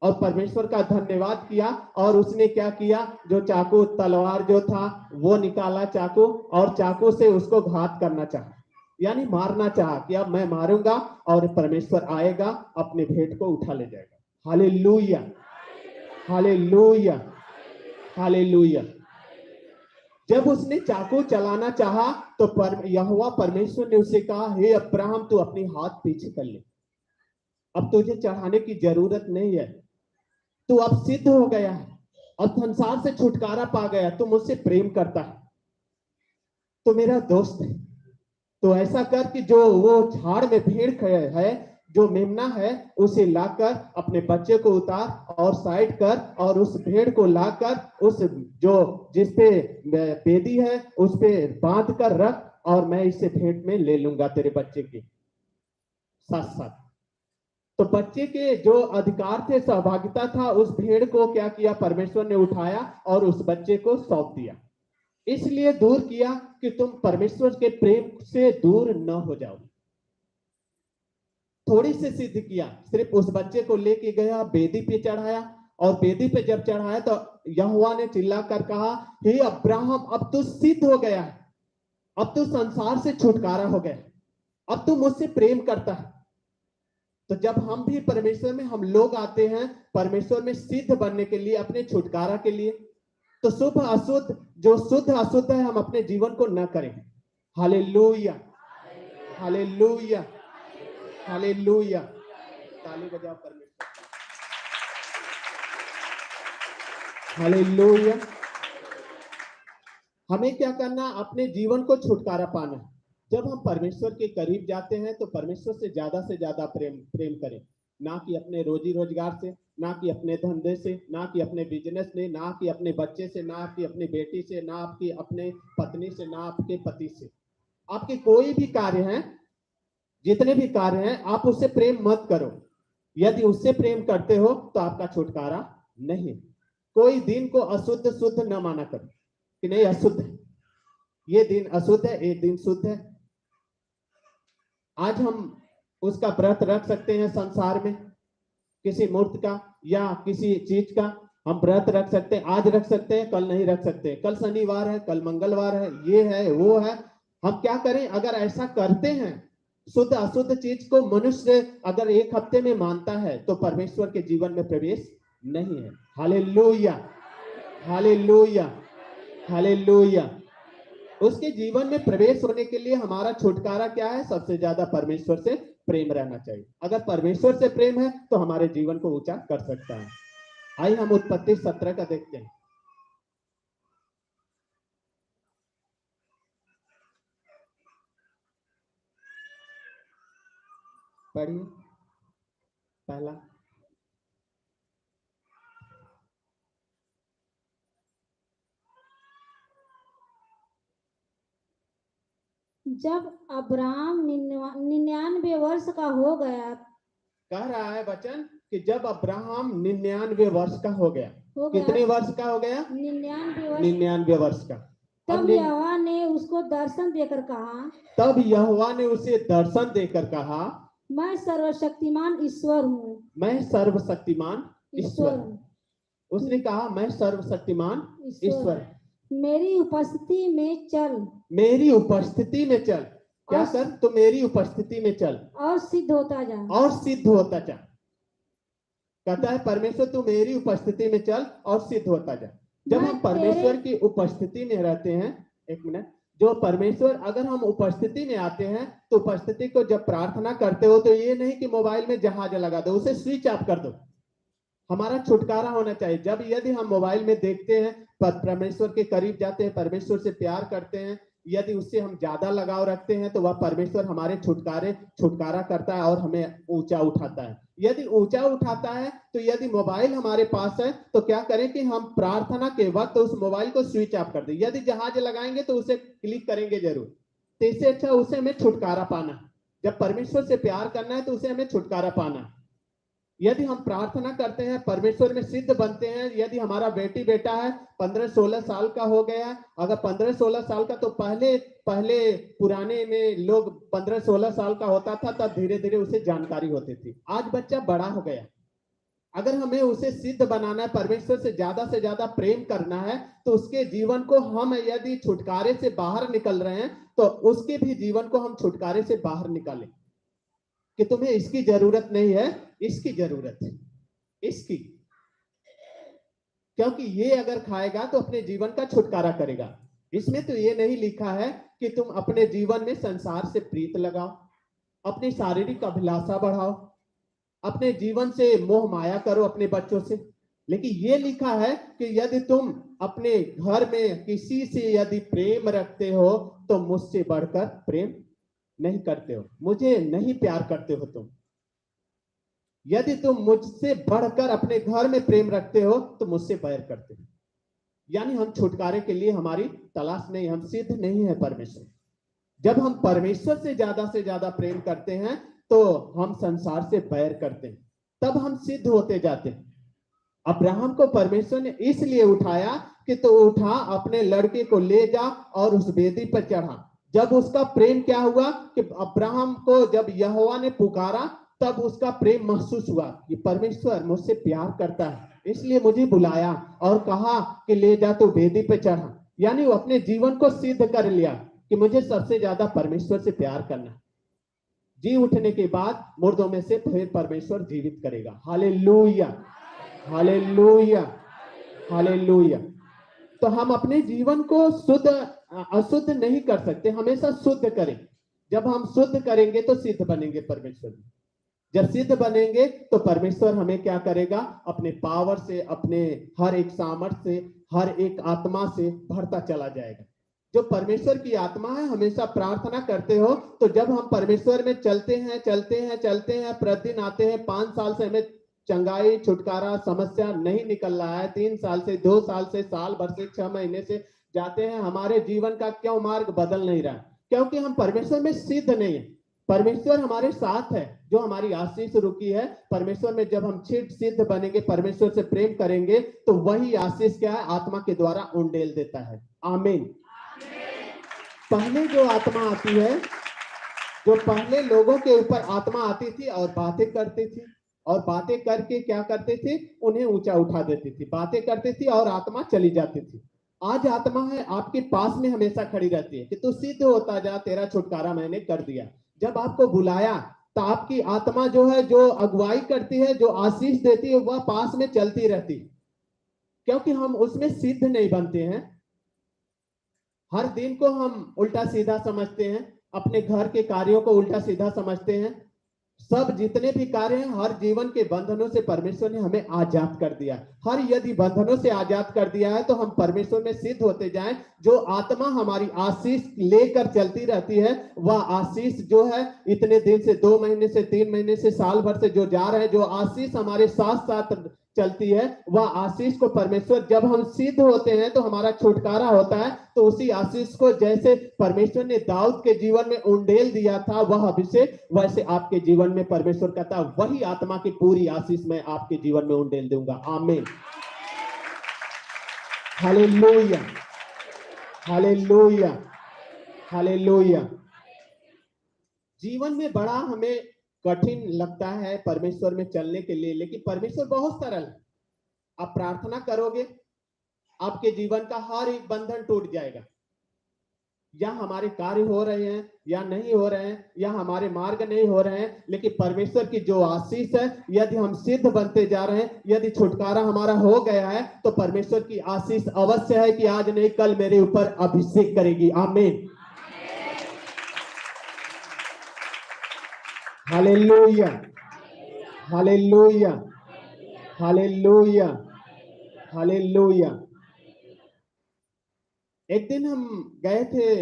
Speaker 2: और परमेश्वर का धन्यवाद किया। और उसने क्या किया, जो चाकू तलवार जो था वो निकाला चाकू, और चाकू से उसको घात करना चाहा, यानी मारना चाहा कि अब मैं मारूंगा और परमेश्वर आएगा अपने भेंट को उठा ले जाएगा। Hallelujah, hallelujah, hallelujah. जब उसने चाकू चलाना चाहा तो यहोवा परमेश्वर ने उसे कहा हे अब्राहम, तू अपनी हाथ पीछे कर ले, अब तुझे चढ़ाने की जरूरत नहीं है, तू अब सिद्ध हो गया है, अब संसार से छुटकारा पा गया, तू मुझसे प्रेम करता है, तो मेरा दोस्त है। तो ऐसा कर कि जो वो झाड़ में भेड़ है, जो मेमना है, उसे लाकर अपने बच्चे को उतार और साइड कर, और उस भेड़ को लाकर उस जो जिसपे बेदी है उस पे बांध कर रख, और मैं इसे भेंट में ले लूंगा तेरे बच्चे के साथ साथ। तो बच्चे के जो अधिकार थे, सहभागिता था, उस भेड़ को क्या किया, परमेश्वर ने उठाया और उस बच्चे को सौंप दिया। इसलिए दूर किया कि तुम परमेश्वर के प्रेम से दूर न हो जाओ। थोड़ी से सिद्ध किया, सिर्फ उस बच्चे को लेके गया, वेदी पे चढ़ाया, और वेदी पे जब चढ़ाया तो यहोवा ने चिल्लाकर कहा हे अब्राहम, अब तू सिद्ध हो गया है, अब तू संसार से छुटकारा हो गया, अब तू मुझसे प्रेम करता है। तो जब हम भी परमेश्वर में, हम लोग आते हैं परमेश्वर में सिद्ध बनने के लिए, अपने छुटकारा के लिए, तो शुभ अशुद्ध, जो शुद्ध अशुद्ध है, हम अपने जीवन को न करें। Hallelujah, hallelujah, hallelujah. ताली बजाओ परमेश्वर, हालेलुया। हमें क्या करना, अपने जीवन को छुटकारा पाना। जब हम परमेश्वर के करीब जाते हैं तो परमेश्वर से ज्यादा प्रेम करें, ना कि अपने रोजी रोजगार से, ना कि अपने धंधे से, ना कि अपने बिजनेस से, ना कि अपने बच्चे से, ना कि अपनी बेटी से, ना आपकी अपने पत्नी से, ना आपके पति से। आपके कोई भी कार्य हैं, जितने भी कार्य हैं, आप उससे प्रेम मत करो। यदि उससे प्रेम करते हो तो आपका छुटकारा नहीं। कोई दिन को अशुद्ध शुद्ध न माना करो कि नहीं अशुद्ध है, ये दिन अशुद्ध है, ये दिन शुद्ध है। आज हम उसका व्रत रख सकते हैं, संसार में किसी मूर्त का या किसी चीज का हम व्रत रख सकते हैं। आज रख सकते हैं, कल नहीं रख सकते, कल शनिवार है, कल मंगलवार है, ये है वो है। हम क्या करें, अगर ऐसा करते हैं, शुद्ध अशुद्ध चीज को मनुष्य अगर एक हफ्ते में मानता है तो परमेश्वर के जीवन में प्रवेश नहीं है। Hallelujah, hallelujah, hallelujah. उसके जीवन में प्रवेश होने के लिए हमारा छुटकारा क्या है? सबसे ज्यादा परमेश्वर से प्रेम रहना चाहिए। अगर परमेश्वर से प्रेम है तो हमारे जीवन को ऊंचा कर सकता है। आइए हम उत्पत्ति 17 का देखते हैं। पढ़िए पहला।
Speaker 1: जब अब्राहम 99 वर्ष का हो गया
Speaker 2: कह रहा है वचन कि जब अब्राहम 99 वर्ष का हो गया।
Speaker 1: हो गया
Speaker 2: कितने वर्ष का हो गया?
Speaker 1: 99 वर्ष
Speaker 2: 99 वर्ष का।
Speaker 1: तब यहोवा ने उसको दर्शन देकर कहा,
Speaker 2: तब यहोवा ने उसे दर्शन देकर कहा,
Speaker 1: मैं सर्वशक्तिमान ईश्वर हूँ।
Speaker 2: मैं सर्वशक्तिमान ईश्वर हूँ।
Speaker 1: हूँ।
Speaker 2: उसने कहा मैं सर्वशक्तिमान ईश्वर हूँ।
Speaker 1: मेरी उपस्थिति में चल
Speaker 2: मेरी उपस्थिति में चल। क्या
Speaker 1: और-
Speaker 2: कर? तो मेरी उपस्थिति में चल
Speaker 1: और सिद्ध होता जा।
Speaker 2: और सिद्ध होता जा। कहता है परमेश्वर तू मेरी उपस्थिति में चल और सिद्ध होता जा। जब
Speaker 1: मैं
Speaker 2: हम परमेश्वर की उपस्थिति में रहते हैं, एक मिनट, जो परमेश्वर अगर हम उपस्थिति में आते हैं तो उपस्थिति को जब प्रार्थना करते हो तो ये नहीं कि मोबाइल में जहाज लगा दो, उसे स्विच ऑफ कर दो। हमारा छुटकारा होना चाहिए। जब यदि हम मोबाइल में देखते हैं, परमेश्वर के करीब जाते हैं, परमेश्वर से प्यार करते हैं, यदि उससे हम ज्यादा लगाव रखते हैं तो वह परमेश्वर हमारे छुटकारा करता है और हमें ऊंचा उठाता है। यदि ऊंचा उठाता है तो यदि मोबाइल हमारे पास है तो क्या करें कि हम प्रार्थना के वक्त उस मोबाइल को स्विच ऑफ कर दें। यदि जहाज लगाएंगे तो उसे क्लिक करेंगे जरूर। तो इससे अच्छा उसे हमें छुटकारा पाना। जब परमेश्वर से प्यार करना है तो उसे हमें छुटकारा पाना। यदि हम प्रार्थना करते हैं, परमेश्वर में सिद्ध बनते हैं। यदि हमारा बेटी बेटा है 15-16 साल का हो गया, अगर 15-16 साल का, तो पहले पुराने में लोग 15-16 साल का होता था तब धीरे धीरे उसे जानकारी होती थी। आज बच्चा बड़ा हो गया, अगर हमें उसे सिद्ध बनाना है, परमेश्वर से ज्यादा प्रेम करना है, तो उसके जीवन को हम यदि छुटकारे से बाहर निकल रहे हैं तो उसके भी जीवन को हम छुटकारे से बाहर निकालें कि तुम्हें इसकी जरूरत नहीं है, इसकी जरूरत है, इसकी। क्योंकि ये अगर खाएगा तो अपने जीवन का छुटकारा करेगा। इसमें तो ये नहीं लिखा है कि तुम अपने जीवन में संसार से प्रीत लगाओ, अपनी शारीरिक अभिलाषा बढ़ाओ, अपने जीवन से मोह माया करो अपने बच्चों से। लेकिन ये लिखा है कि यदि तुम अपने घर में किसी से यदि प्रेम रखते हो तो मुझसे बढ़कर प्रेम नहीं करते हो, मुझे नहीं प्यार करते हो तुम। यदि तुम मुझसे बढ़कर अपने घर में प्रेम रखते हो तो मुझसे बैर करते हो। यानी हम छुटकारे के लिए हमारी तलाश नहीं, हम सिद्ध नहीं है परमेश्वर। जब हम परमेश्वर से ज्यादा प्रेम करते हैं तो हम संसार से बैर करते हैं, तब हम सिद्ध होते जाते हैं। अब्राहम को परमेश्वर ने इसलिए उठाया कि तो उठा, अपने लड़के को ले जा और उस वेदी पर चढ़ा। जब उसका प्रेम क्या हुआ कि अब्राहम को जब यहोवा ने पुकारा तब उसका प्रेम महसूस हुआ कि परमेश्वर मुझसे प्यार करता है, इसलिए मुझे बुलाया और कहा कि ले जा, तो वेदी पे चढ़ा। यानी वो अपने जीवन को सिद्ध कर लिया कि मुझे सबसे ज्यादा परमेश्वर से प्यार करना। जी उठने के बाद मुर्दों में से फिर परमेश्वर जीवित करेगा। Hallelujah, hallelujah, hallelujah. तो हम अपने जीवन को अशुद्ध नहीं कर सकते, हमेशा शुद्ध करें। जब हम शुद्ध करेंगे तो सिद्ध बनेंगे परमेश्वर में। जब सिद्ध बनेंगे तो परमेश्वर हमें क्या करेगा? अपने पावर से, अपने हर एक सामर्थ्य से, हर एक आत्मा से भरता चला जाएगा। जो परमेश्वर की आत्मा है, हमेशा प्रार्थना करते हो तो जब हम परमेश्वर में चलते हैं प्रतिदिन आते हैं, 5 साल से हमें चंगाई, छुटकारा, समस्या नहीं निकल रहा है, 3 साल से, 2 साल से, साल भर से, 6 महीने से जाते हैं, हमारे जीवन का क्यों मार्ग बदल नहीं रहा? क्योंकि हम परमेश्वर में सिद्ध नहीं है। परमेश्वर हमारे साथ है, जो हमारी आशीष रुकी है परमेश्वर में। जब हम सिद्ध बनेंगे, परमेश्वर से प्रेम करेंगे तो वही आशीष क्या है? आत्मा के द्वारा उंडेल देता है। आमीन। पहले जो आत्मा आती है, जो पहले लोगों के ऊपर आत्मा आती थी और बातें करती थी, और बातें करके क्या करते थे? उन्हें ऊंचा उठा देती थी। बातें करती थी और आत्मा चली जाती थी। आज आत्मा है आपके पास में, हमेशा खड़ी रहती है कि तू सिद्ध होता जा, तेरा छुटकारा मैंने कर दिया। जब आपको बुलाया तो आपकी आत्मा जो है, जो अगुवाई करती है, जो आशीष देती है, वह पास में चलती रहती है। क्योंकि हम उसमें सिद्ध नहीं बनते हैं, हर दिन को हम उल्टा सीधा समझते हैं, अपने घर के कार्यों को उल्टा सीधा समझते हैं। सब जितने भी कार्य हैं, हर जीवन के बंधनों से परमेश्वर ने हमें आजाद कर दिया। हर यदि बंधनों से आजाद कर दिया है तो हम परमेश्वर में सिद्ध होते जाएं। जो आत्मा हमारी आशीष लेकर चलती रहती है, वह आशीष जो है इतने दिन से, 2 महीने से, 3 महीने से, साल भर से जो जा रहे हैं, जो आशीष हमारे साथ साथ चलती है, वह आशीष को परमेश्वर, जब हम सिद्ध होते हैं तो हमारा छुटकारा होता है। तो उसी आशीष को जैसे परमेश्वर ने दाऊद के जीवन में उंडेल दिया था वह अभिषेक, वैसे आपके जीवन में परमेश्वर कहता है वही आत्मा की पूरी आशीष मैं आपके जीवन में उंडेल दूंगा। आमीन, हालेलुया, हालेलुया, हालेलुया। जीवन में बड़ा हमें कठिन लगता है परमेश्वर में चलने के लिए, लेकिन परमेश्वर बहुत सरल है। आप प्रार्थना करोगे, आपके जीवन का हर एक बंधन टूट जाएगा। या हमारे कार्य हो रहे हैं या नहीं हो रहे हैं, या हमारे मार्ग नहीं हो रहे हैं, लेकिन परमेश्वर की जो आशीष है, यदि हम सिद्ध बनते जा रहे हैं, यदि छुटकारा हमारा हो गया है, तो परमेश्वर की आशीष अवश्य है कि आज नहीं कल मेरे ऊपर अभिषेक करेगी। आमीन, हालेलुया, हालेलुया, हालेलुया, हालेलुया। एक दिन हम गए थे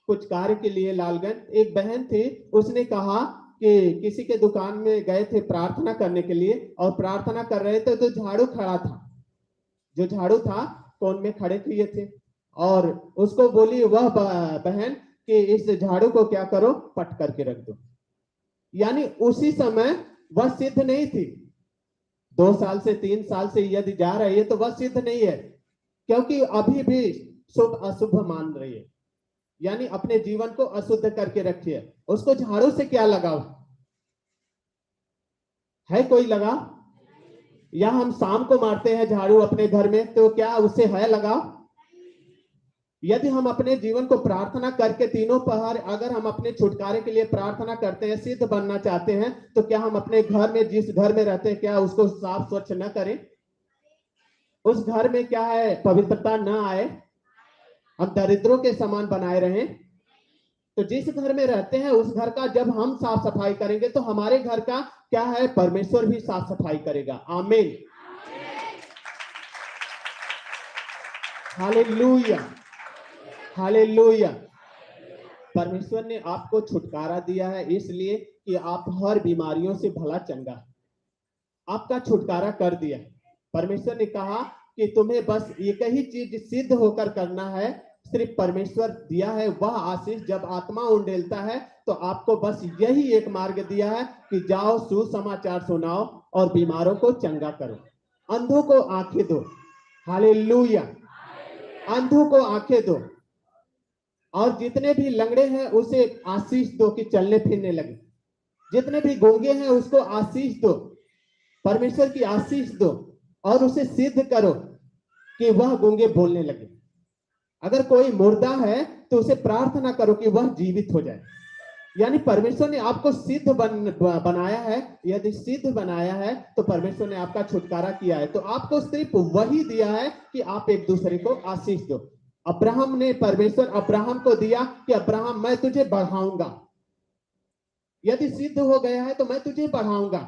Speaker 2: कुछ कार्य के लिए लालगंज। एक बहन थी, उसने कहा कि किसी के दुकान में गए थे प्रार्थना करने के लिए, और प्रार्थना कर रहे थे तो झाड़ू खड़ा था, जो झाड़ू था कोन में खड़े किए थे, और उसको बोली वह बहन कि इस झाड़ू को क्या करो, पट करके रख दो। यानी उसी समय वह सिद्ध नहीं थी। 2 साल से 3 साल से यदि जा रही है तो वह सिद्ध नहीं है, क्योंकि अभी भी शुभ अशुभ मान रही है, यानी अपने जीवन को अशुद्ध करके रखी है। उसको झाड़ू से क्या लगाव है? कोई लगाव? या हम शाम को मारते हैं झाड़ू अपने घर में, तो क्या उससे है लगाव? यदि हम अपने जीवन को प्रार्थना करके तीनों पहर अगर हम अपने छुटकारे के लिए प्रार्थना करते हैं, सिद्ध बनना चाहते हैं, तो क्या हम अपने घर में, जिस घर में रहते हैं, क्या उसको साफ स्वच्छ न करें? उस घर में क्या है, पवित्रता न आए, हम दरिद्रों के समान बनाए रहें? तो जिस घर में रहते हैं उस घर का जब हम साफ सफाई करेंगे तो हमारे घर का क्या है, परमेश्वर भी साफ सफाई करेगा। आमीन, हालेलुया, हालेलुया। परमेश्वर ने आपको छुटकारा दिया है इसलिए कि आप हर बीमारियों से भला चंगा, आपका छुटकारा कर दिया। परमेश्वर ने कहा कि तुम्हें बस एक ही चीज सिद्ध होकर करना है, सिर्फ परमेश्वर दिया है वह आशीष। जब आत्मा उंडेलता है तो आपको बस यही एक मार्ग दिया है कि जाओ सुसमाचार सुनाओ और बीमारों को चंगा करो, अंधों को आंखें दो। हालेलुया, अंधों को आंखें दो, और जितने भी लंगड़े हैं उसे आशीष दो कि चलने फिरने लगे, जितने भी गूंगे हैं उसको आशीष दो, परमेश्वर की आशीष दो, और उसे सिद्ध करो कि वह गूंगे बोलने लगे। अगर कोई मुर्दा है तो उसे प्रार्थना करो कि वह जीवित हो जाए। यानी परमेश्वर ने आपको सिद्ध बनाया है। यदि सिद्ध बनाया है तो परमेश्वर ने आपका छुटकारा किया है, तो आपको सिर्फ वही दिया है कि आप एक दूसरे को आशीष दो। अब्राहम ने, परमेश्वर अब्राहम को दिया कि अब्राहम मैं तुझे बढ़ाऊंगा, यदि सिद्ध हो गया है तो मैं तुझे बढ़ाऊंगा,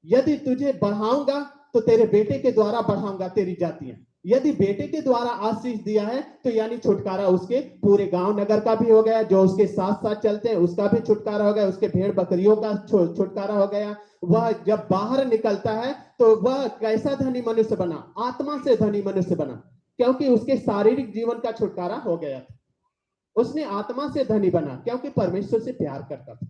Speaker 2: यदि तुझे बढ़ाऊंगा तो तेरे बेटे के द्वारा बढ़ाऊंगा तेरी जातियां। यदि बेटे के द्वारा आशीष दिया है तो यानी छुटकारा उसके पूरे गांव नगर का भी हो गया, जो उसके साथ साथ चलते हैं उसका भी छुटकारा हो गया, उसके भेड़ बकरियों का छुटकारा हो गया। वह जब बाहर निकलता है तो वह कैसा धनी मनुष्य बना, आत्मा से धनी मनुष्य बना, क्योंकि उसके शारीरिक जीवन का छुटकारा हो गया था। उसने आत्मा से धनी बना क्योंकि परमेश्वर से प्यार करता था।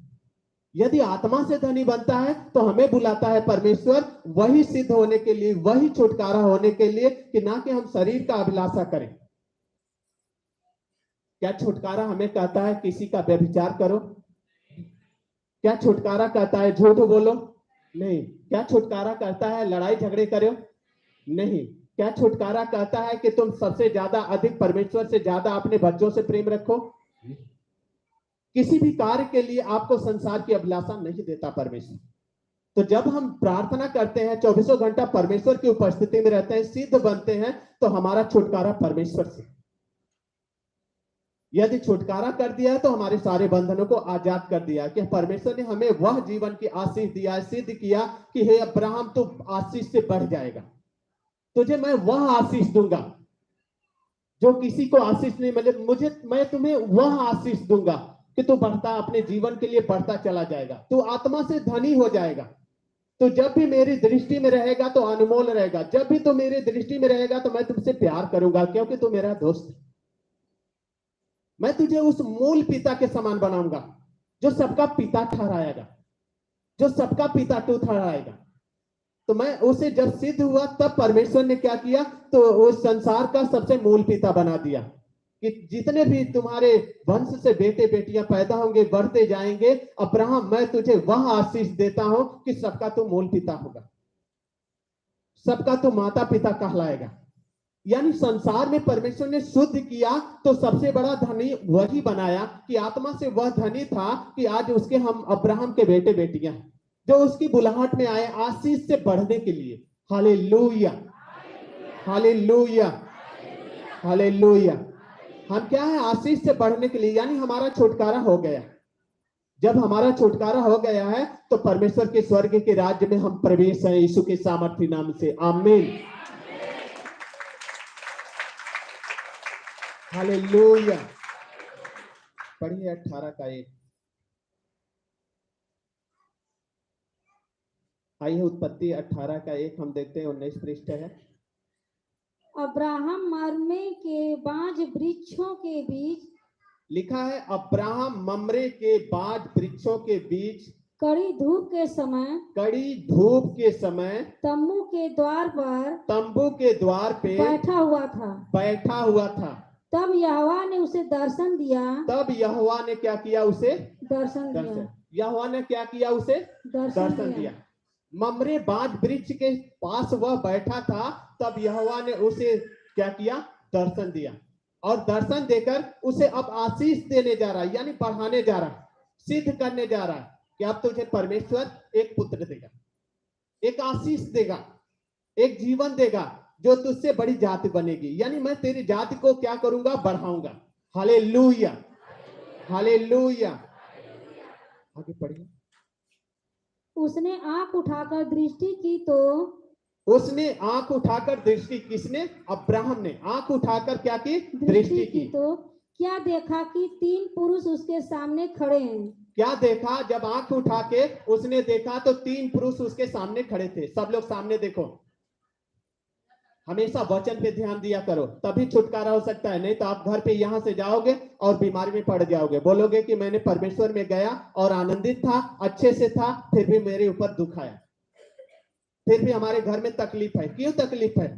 Speaker 2: यदि आत्मा से धनी बनता है तो हमें बुलाता है परमेश्वर वही सिद्ध होने के लिए, वही छुटकारा होने के लिए, कि ना कि हम शरीर का अभिलाषा करें। क्या छुटकारा हमें कहता है किसी का व्यभिचार करो? क्या छुटकारा कहता है झूठ बोलो? नहीं। क्या छुटकारा कहता है लड़ाई झगड़े करो? नहीं। क्या छुटकारा कहता है कि तुम सबसे ज्यादा अधिक परमेश्वर से ज्यादा अपने बच्चों से प्रेम रखो? किसी भी कार्य के लिए आपको संसार की अभिलाषा नहीं देता परमेश्वर। तो जब हम प्रार्थना करते हैं, 24 घंटा परमेश्वर की उपस्थिति में रहते हैं, सिद्ध बनते हैं, तो हमारा छुटकारा परमेश्वर से। यदि छुटकारा कर दिया है तो हमारे सारे बंधनों को आजाद कर दिया कि परमेश्वर ने हमें वह जीवन की आशीष दिया, सिद्ध किया कि हे अब्राहम तू आशीष से बढ़ जाएगा, तुझे मैं वह आशीष दूंगा जो किसी को आशीष नहीं मिले, मैं तुम्हें वह आशीष दूंगा कि तू बढ़ता, अपने जीवन के लिए बढ़ता चला जाएगा, तू आत्मा से धनी हो जाएगा। तो जब भी मेरी दृष्टि में रहेगा तो अनमोल रहेगा, जब भी तू मेरी दृष्टि में रहेगा तो मैं तुमसे प्यार करूंगा क्योंकि तू मेरा दोस्त है। मैं तुझे उस मूल पिता के समान बनाऊंगा जो सबका पिता ठहराएगा, जो सबका पिता तू ठहराएगा। तो मैं उसे जब सिद्ध हुआ तब परमेश्वर ने क्या किया, तो उस संसार का सबसे मूल पिता बना दिया कि जितने भी तुम्हारे वंश से बेटे बेटियां पैदा होंगे, बढ़ते जाएंगे, अब्राहम मैं तुझे वह आशीष देता हूं कि सबका तू मूल पिता होगा, सबका तू माता पिता कहलाएगा। यानी संसार में परमेश्वर ने शुद्ध किया तो सबसे बड़ा धनी वही बनाया कि आत्मा से वह धनी था कि आज उसके हम अब्राहम के बेटे बेटियां हैं जो उसकी बुलाहट में आए आशीष से बढ़ने के लिए। Hallelujah, hallelujah, hallelujah. हम क्या है, आशीष से बढ़ने के लिए, यानी हमारा छुटकारा हो गया। जब हमारा छुटकारा हो गया है तो परमेश्वर के स्वर्ग के राज्य में हम प्रवेश है यीशु के सामर्थ्य नाम से। आमीन, हालेलुया। पढ़िए 18 का 1। आइए उत्पत्ति 18 का 1 हम देखते हैं, 19 पृष्ठ है।
Speaker 1: अब्राहम मरमे के बांज वृक्षों के बीच,
Speaker 2: लिखा है अब्राहम ममरे के बांज वृक्षों के बीच
Speaker 1: कड़ी धूप के समय,
Speaker 2: कड़ी धूप के समय
Speaker 1: तम्बू के द्वार पर,
Speaker 2: तंबू के द्वार पे
Speaker 1: बैठा हुआ था। तब यहोवा ने उसे दर्शन दिया,
Speaker 2: तब यहोवा ने क्या किया, उसे
Speaker 1: दर्शन दिया।
Speaker 2: यहोवा ने क्या किया, उसे दर्शन दिया। ममरे बांज वृक्ष के पास वह बैठा था, तब यहोवा ने उसे क्या किया, दर्शन दिया। और दर्शन देकर उसे अब आशीष देने जा रहा है, यानी बढ़ाने जा रहा है, सिद्ध करने जा रहा है कि अब तुझे परमेश्वर एक पुत्र देगा, एक आशीष देगा, एक जीवन देगा जो तुझसे बड़ी जाति बनेगी। यानी मैं तेरी जाति को क्या करूंगा, बढ़ाऊंगा। Hallelujah, hallelujah. आगे पढ़िए।
Speaker 1: उसने आंख उठाकर दृष्टि की तो,
Speaker 2: उसने आंख उठाकर दृष्टि, किसने, अब्राहम ने आंख उठाकर क्या की, दृष्टि की
Speaker 1: तो क्या देखा कि 3 पुरुष उसके सामने खड़े हैं।
Speaker 2: क्या देखा, जब आंख उठा के उसने देखा तो 3 पुरुष उसके सामने खड़े थे। सब लोग सामने देखो, हमेशा वचन पे ध्यान दिया करो, तभी छुटकारा हो सकता है। नहीं तो आप घर पे यहां से जाओगे और बीमारी में पड़ जाओगे, बोलोगे कि मैंने परमेश्वर में गया और आनंदित था, अच्छे से था, फिर भी मेरे ऊपर दुख आया, फिर भी हमारे घर में तकलीफ है। क्यों तकलीफ है?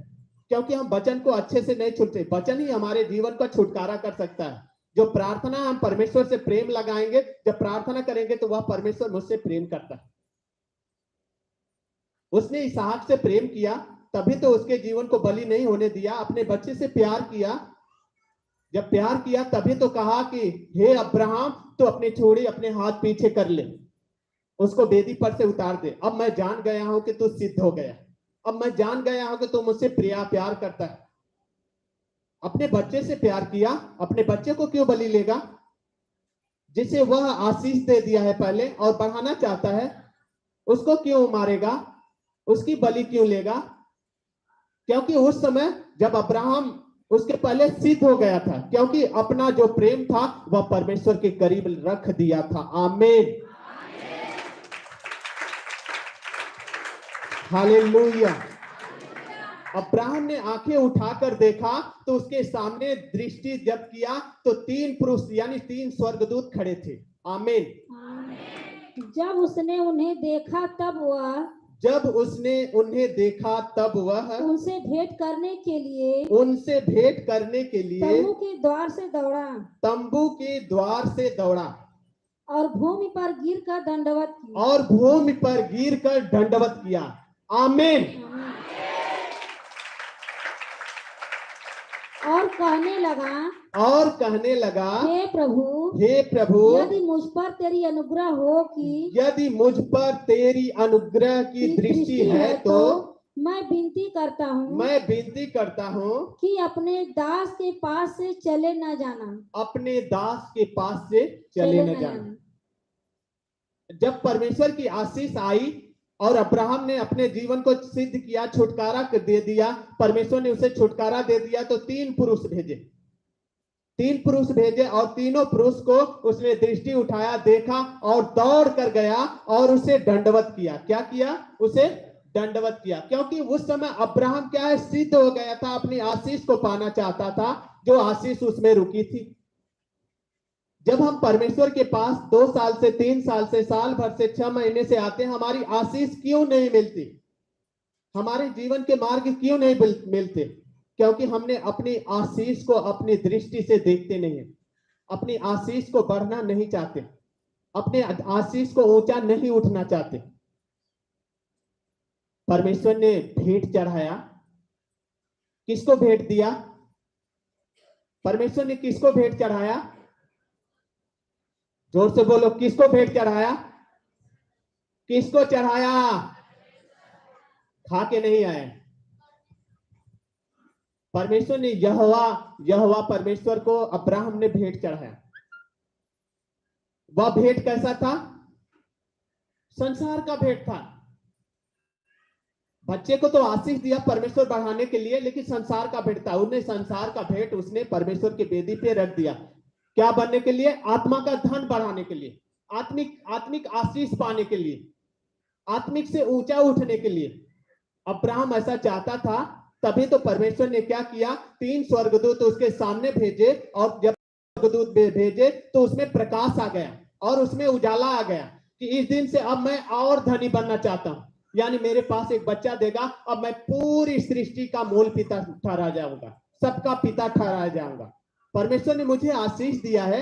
Speaker 2: क्योंकि हम वचन को अच्छे से नहीं छूटते। वचन ही हमारे जीवन का छुटकारा कर सकता है। जो प्रार्थना हम परमेश्वर से प्रेम लगाएंगे, जब प्रार्थना करेंगे तो वह परमेश्वर मुझसे प्रेम करता है। उसने इसहाक से प्रेम किया, तभी तो उसके जीवन को बलि नहीं होने दिया, अपने बच्चे से प्यार किया। जब प्यार किया तभी तो कहा कि हे अब्राहम तो अपनी छोड़ी अपने हाथ पीछे कर ले, उसको वेदी पर से उतार दे। अब मैं जान गया हूं कि तू सिद्ध हो गया, अब मैं जान गया हूं कि तू मुझसे प्यार करता है। अपने बच्चे से प्यार किया, अपने बच्चे को क्यों बलि लेगा जिसे वह आशीष दे दिया है पहले और बढ़ाना चाहता है, उसको क्यों मारेगा, उसकी बलि क्यों लेगा? क्योंकि उस समय जब अब्राहम उसके पहले सिद्ध हो गया था, क्योंकि अपना जो प्रेम था वह परमेश्वर के करीब रख दिया था। आमीन, हालेलुया। अब्राहम ने आंखें उठाकर देखा तो उसके सामने दृष्टि जब किया तो 3 पुरुष यानी 3 स्वर्गदूत खड़े थे। आमीन।
Speaker 1: जब उसने उन्हें देखा तब वह
Speaker 2: उनसे भेंट करने के लिए
Speaker 1: तम्बू के द्वार से दौड़ा और भूमि पर गिरकर दंडवत किया।
Speaker 2: आमीन।
Speaker 1: और कहने लगा हे प्रभु यदि मुझ पर तेरी अनुग्रह की दृष्टि है तो मैं विनती करता हूँ
Speaker 2: मैं विनती करता हूँ
Speaker 1: कि अपने दास के पास से चले न जाना,
Speaker 2: अपने दास के पास से चले न जाना। जब परमेश्वर की आशीष आई और अब्राहम ने अपने जीवन को सिद्ध किया, छुटकारा दे दिया, परमेश्वर ने उसे छुटकारा दे दिया, तो 3 पुरुष भेजे और तीनों पुरुष को उसने दृष्टि उठाया, देखा और दौड़ कर गया और उसे दंडवत किया। क्या किया? उसे दंडवत किया, क्योंकि उस समय अब्राहम क्या है, सिद्ध हो गया था, अपनी आशीष को पाना चाहता था, जो आशीष उसमें रुकी थी। जब हम परमेश्वर के पास 2 साल से 3 साल से साल भर से 6 महीने से आते हैं, हमारी आशीष क्यों नहीं मिलती? हमारे जीवन के मार्ग क्यों नहीं मिलते? क्योंकि हमने अपनी आशीष को अपनी दृष्टि से देखते नहीं है, अपनी आशीष को बढ़ना नहीं चाहते, अपने आशीष को ऊंचा नहीं उठना चाहते। परमेश्वर ने भेंट चढ़ाया, किसको भेंट दिया? परमेश्वर ने किसको भेंट चढ़ाया? जोर से बोलो, किसको भेंट चढ़ाया? किसको चढ़ाया? खा के नहीं आए। परमेश्वर ने यहोवा परमेश्वर को अब्राहम ने भेंट चढ़ाया। वह भेंट कैसा था? संसार का भेंट था। बच्चे को तो आशीष दिया परमेश्वर बढ़ाने के लिए, लेकिन संसार का भेंट था। उसने संसार का भेंट उसने परमेश्वर की वेदी पे रख दिया। क्या बनने के लिए? आत्मा का धन बढ़ाने के लिए, आत्मिक आशीष पाने के लिए, आत्मिक से ऊंचा उठने के लिए। अब्राहम ऐसा चाहता था, तभी तो परमेश्वर ने क्या किया, 3 स्वर्गदूत उसके सामने भेजे, और जब स्वर्गदूत भेजे तो उसमें प्रकाश आ गया और उसमें उजाला आ गया कि इस दिन से अब मैं और धनी बनना चाहता हूं, यानी मेरे पास एक बच्चा देगा, अब मैं पूरी सृष्टि का मूल पिता ठहरा जाऊंगा, सबका पिता ठहरा जाऊंगा। परमेश्वर ने मुझे आशीष दिया है।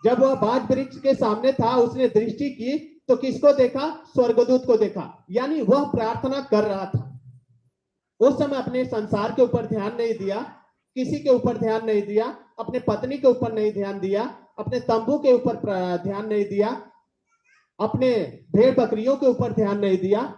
Speaker 2: जब वह बाज वृक्ष के सामने था, उसने दृष्टि की तो किसको देखा? स्वर्गदूत को देखा, यानी वह प्रार्थना कर रहा था। उस समय अपने संसार के ऊपर ध्यान नहीं दिया, किसी के ऊपर ध्यान नहीं दिया, अपने पत्नी के ऊपर नहीं ध्यान दिया, अपने तंबू के ऊपर ध्यान नहीं दिया, अपने भेड़ बकरियों के ऊपर ध्यान नहीं दिया।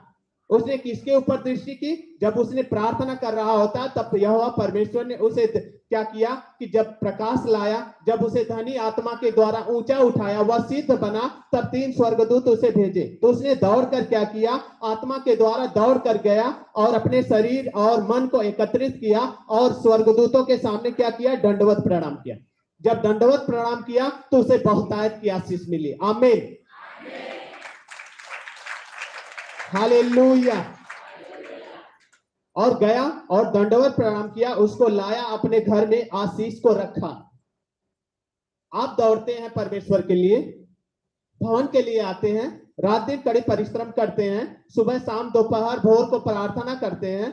Speaker 2: उसने किसके ऊपर दृष्टि की? जब उसने प्रार्थना कर रहा होता, तब यहोवा परमेश्वर ने उसे क्या किया कि जब प्रकाश लाया, जब उसे धनी आत्मा के द्वारा ऊंचा उठाया, वह सिद्ध बना, तब 3 स्वर्गदूत उसे भेजे। तो उसने दौड़कर क्या किया? आत्मा के द्वारा दौड़ कर गया और अपने शरीर और मन को एकत्रित किया और स्वर्गदूतों के सामने क्या किया? दंडवत प्रणाम किया। जब दंडवत प्रणाम किया तो उसे बहुतायत की आशीष मिली। आमीन, हालेलुया। और गया और दंडवत प्रणाम किया, उसको लाया, अपने घर में आशीष को रखा। आप दौड़ते हैं परमेश्वर के लिए, भवन के लिए आते हैं, रात दिन कड़ी परिश्रम करते हैं, सुबह शाम दोपहर भोर को प्रार्थना करते हैं,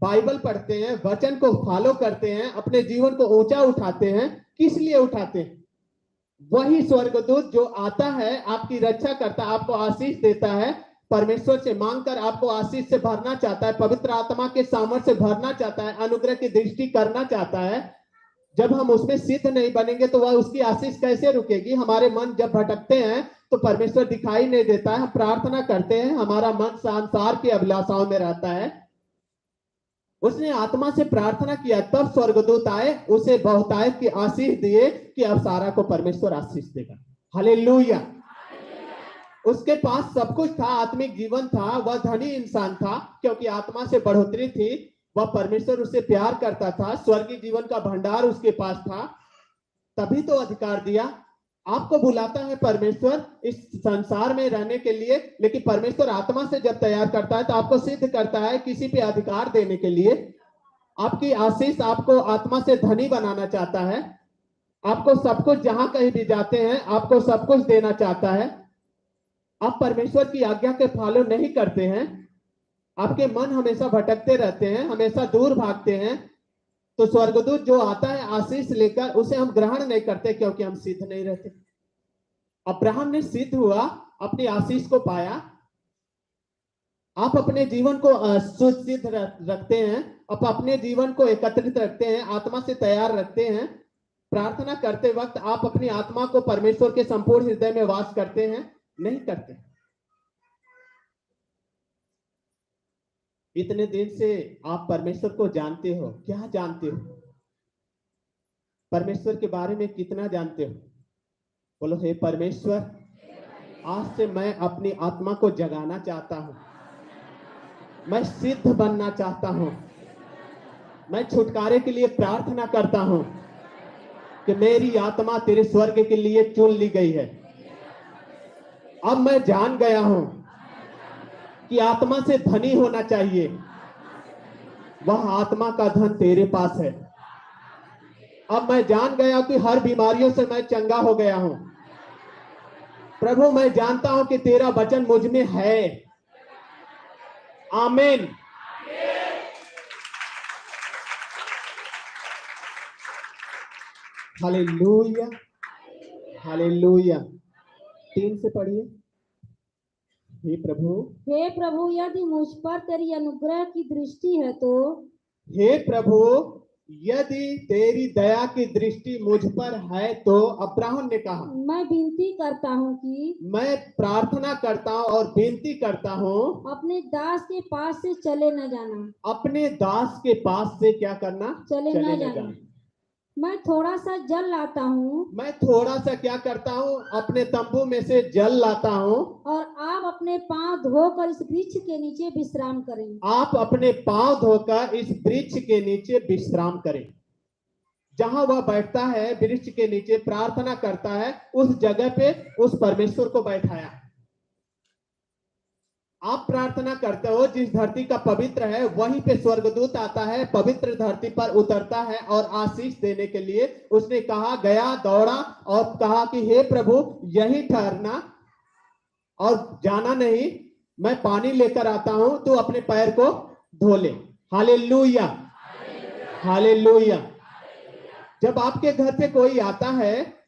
Speaker 2: बाइबल पढ़ते हैं, वचन को फॉलो करते हैं, अपने जीवन को ऊंचा उठाते हैं। किस लिए उठाते हैं? वही स्वर्गदूत जो आता है, आपकी रक्षा करता, आपको आशीष देता है, परमेश्वर से मांगकर आपको आशीष से भरना चाहता है, पवित्र आत्मा के सामर्थ्य से भरना चाहता है, अनुग्रह की दृष्टि करना चाहता है। जब हम उसमें सिद्ध नहीं बनेंगे तो वह उसकी आशीष कैसे रुकेगी? हमारे मन जब भटकते हैं तो परमेश्वर दिखाई नहीं देता है। हम प्रार्थना करते हैं, हमारा मन संसार की अभिलाषाओं में रहता है। उसने आत्मा से प्रार्थना किया, तब स्वर्गदूत आए, उसे बहुतायत की आशीष दिए कि अब सारा को परमेश्वर आशीष देगा। हालेलुया। उसके पास सब कुछ था, आत्मिक जीवन था, वह धनी इंसान था क्योंकि आत्मा से बढ़ोतरी थी, वह परमेश्वर उससे प्यार करता था, स्वर्गीय जीवन का भंडार उसके पास था, तभी तो अधिकार दिया। आपको बुलाता है परमेश्वर इस संसार में रहने के लिए, लेकिन परमेश्वर आत्मा से जब तैयार करता है तो आपको सिद्ध करता है किसी पे अधिकार देने के लिए। आपकी आशीष आपको आत्मा से धनी बनाना चाहता है, आपको सब कुछ, जहां कहीं भी जाते हैं आपको सब कुछ देना चाहता है। आप परमेश्वर की आज्ञा के फॉलो नहीं करते हैं, आपके मन हमेशा भटकते रहते हैं, हमेशा दूर भागते हैं, तो स्वर्गदूत जो आता है आशीष लेकर, उसे हम ग्रहण नहीं करते क्योंकि हम सिद्ध नहीं रहते। अब्राहम ने सिद्ध हुआ, अपनी आशीष को पाया। आप अपने जीवन को सुसिद्ध रखते हैं, आप अपने जीवन को एकत्रित रखते हैं, आत्मा से तैयार रखते हैं। प्रार्थना करते वक्त आप अपनी आत्मा को परमेश्वर के संपूर्ण हृदय में वास करते हैं? नहीं करते। इतने दिन से आप परमेश्वर को जानते हो, क्या जानते हो? परमेश्वर के बारे में कितना जानते हो? बोलो, हे परमेश्वर, आज से मैं अपनी आत्मा को जगाना चाहता हूँ, मैं सिद्ध बनना चाहता हूँ, मैं छुटकारे के लिए प्रार्थना करता हूँ कि मेरी आत्मा तेरे स्वर्ग के लिए चुन ली गई है। अब मैं जान गया हूँ कि आत्मा से धनी होना चाहिए, वह आत्मा का धन तेरे पास है। अब मैं जान गया कि हर बीमारियों से मैं चंगा हो गया हूं। प्रभु, मैं जानता हूं कि तेरा वचन मुझ में है। आमीन। Hallelujah, hallelujah. 3 से पढ़िए। हे प्रभु,
Speaker 1: यदि मुझ पर तेरी अनुग्रह की दृष्टि है तो,
Speaker 2: हे प्रभु, यदि तेरी दया की दृष्टि मुझ पर है तो, अब्राहम ने कहा,
Speaker 1: मैं विनती करता हूँ कि,
Speaker 2: मैं प्रार्थना करता हूँ और विनती करता हूँ,
Speaker 1: अपने दास के पास से चले न जाना।
Speaker 2: अपने दास के पास से क्या करना?
Speaker 1: चले न जाना। मैं थोड़ा सा जल लाता हूँ,
Speaker 2: मैं थोड़ा सा क्या करता हूँ? अपने तंबू में से जल लाता हूँ,
Speaker 1: और आप अपने पांव धोकर इस वृक्ष के नीचे विश्राम करें।
Speaker 2: आप अपने पांव धोकर इस वृक्ष के नीचे विश्राम करें। जहां वह बैठता है, वृक्ष के नीचे प्रार्थना करता है, उस जगह पे उस परमेश्वर को बैठाया। आप प्रार्थना करते हो, जिस धरती का पवित्र है वहीं पे स्वर्गदूत आता है, पवित्र धरती पर उतरता है और आशीष देने के लिए उसने कहा, गया, दौड़ा और कहा कि हे प्रभु, यहीं ठहरना और जाना नहीं, मैं पानी लेकर आता हूं, तू अपने पैर को धो ले। Hallelujah, hallelujah. जब आपके घर पे कोई आता है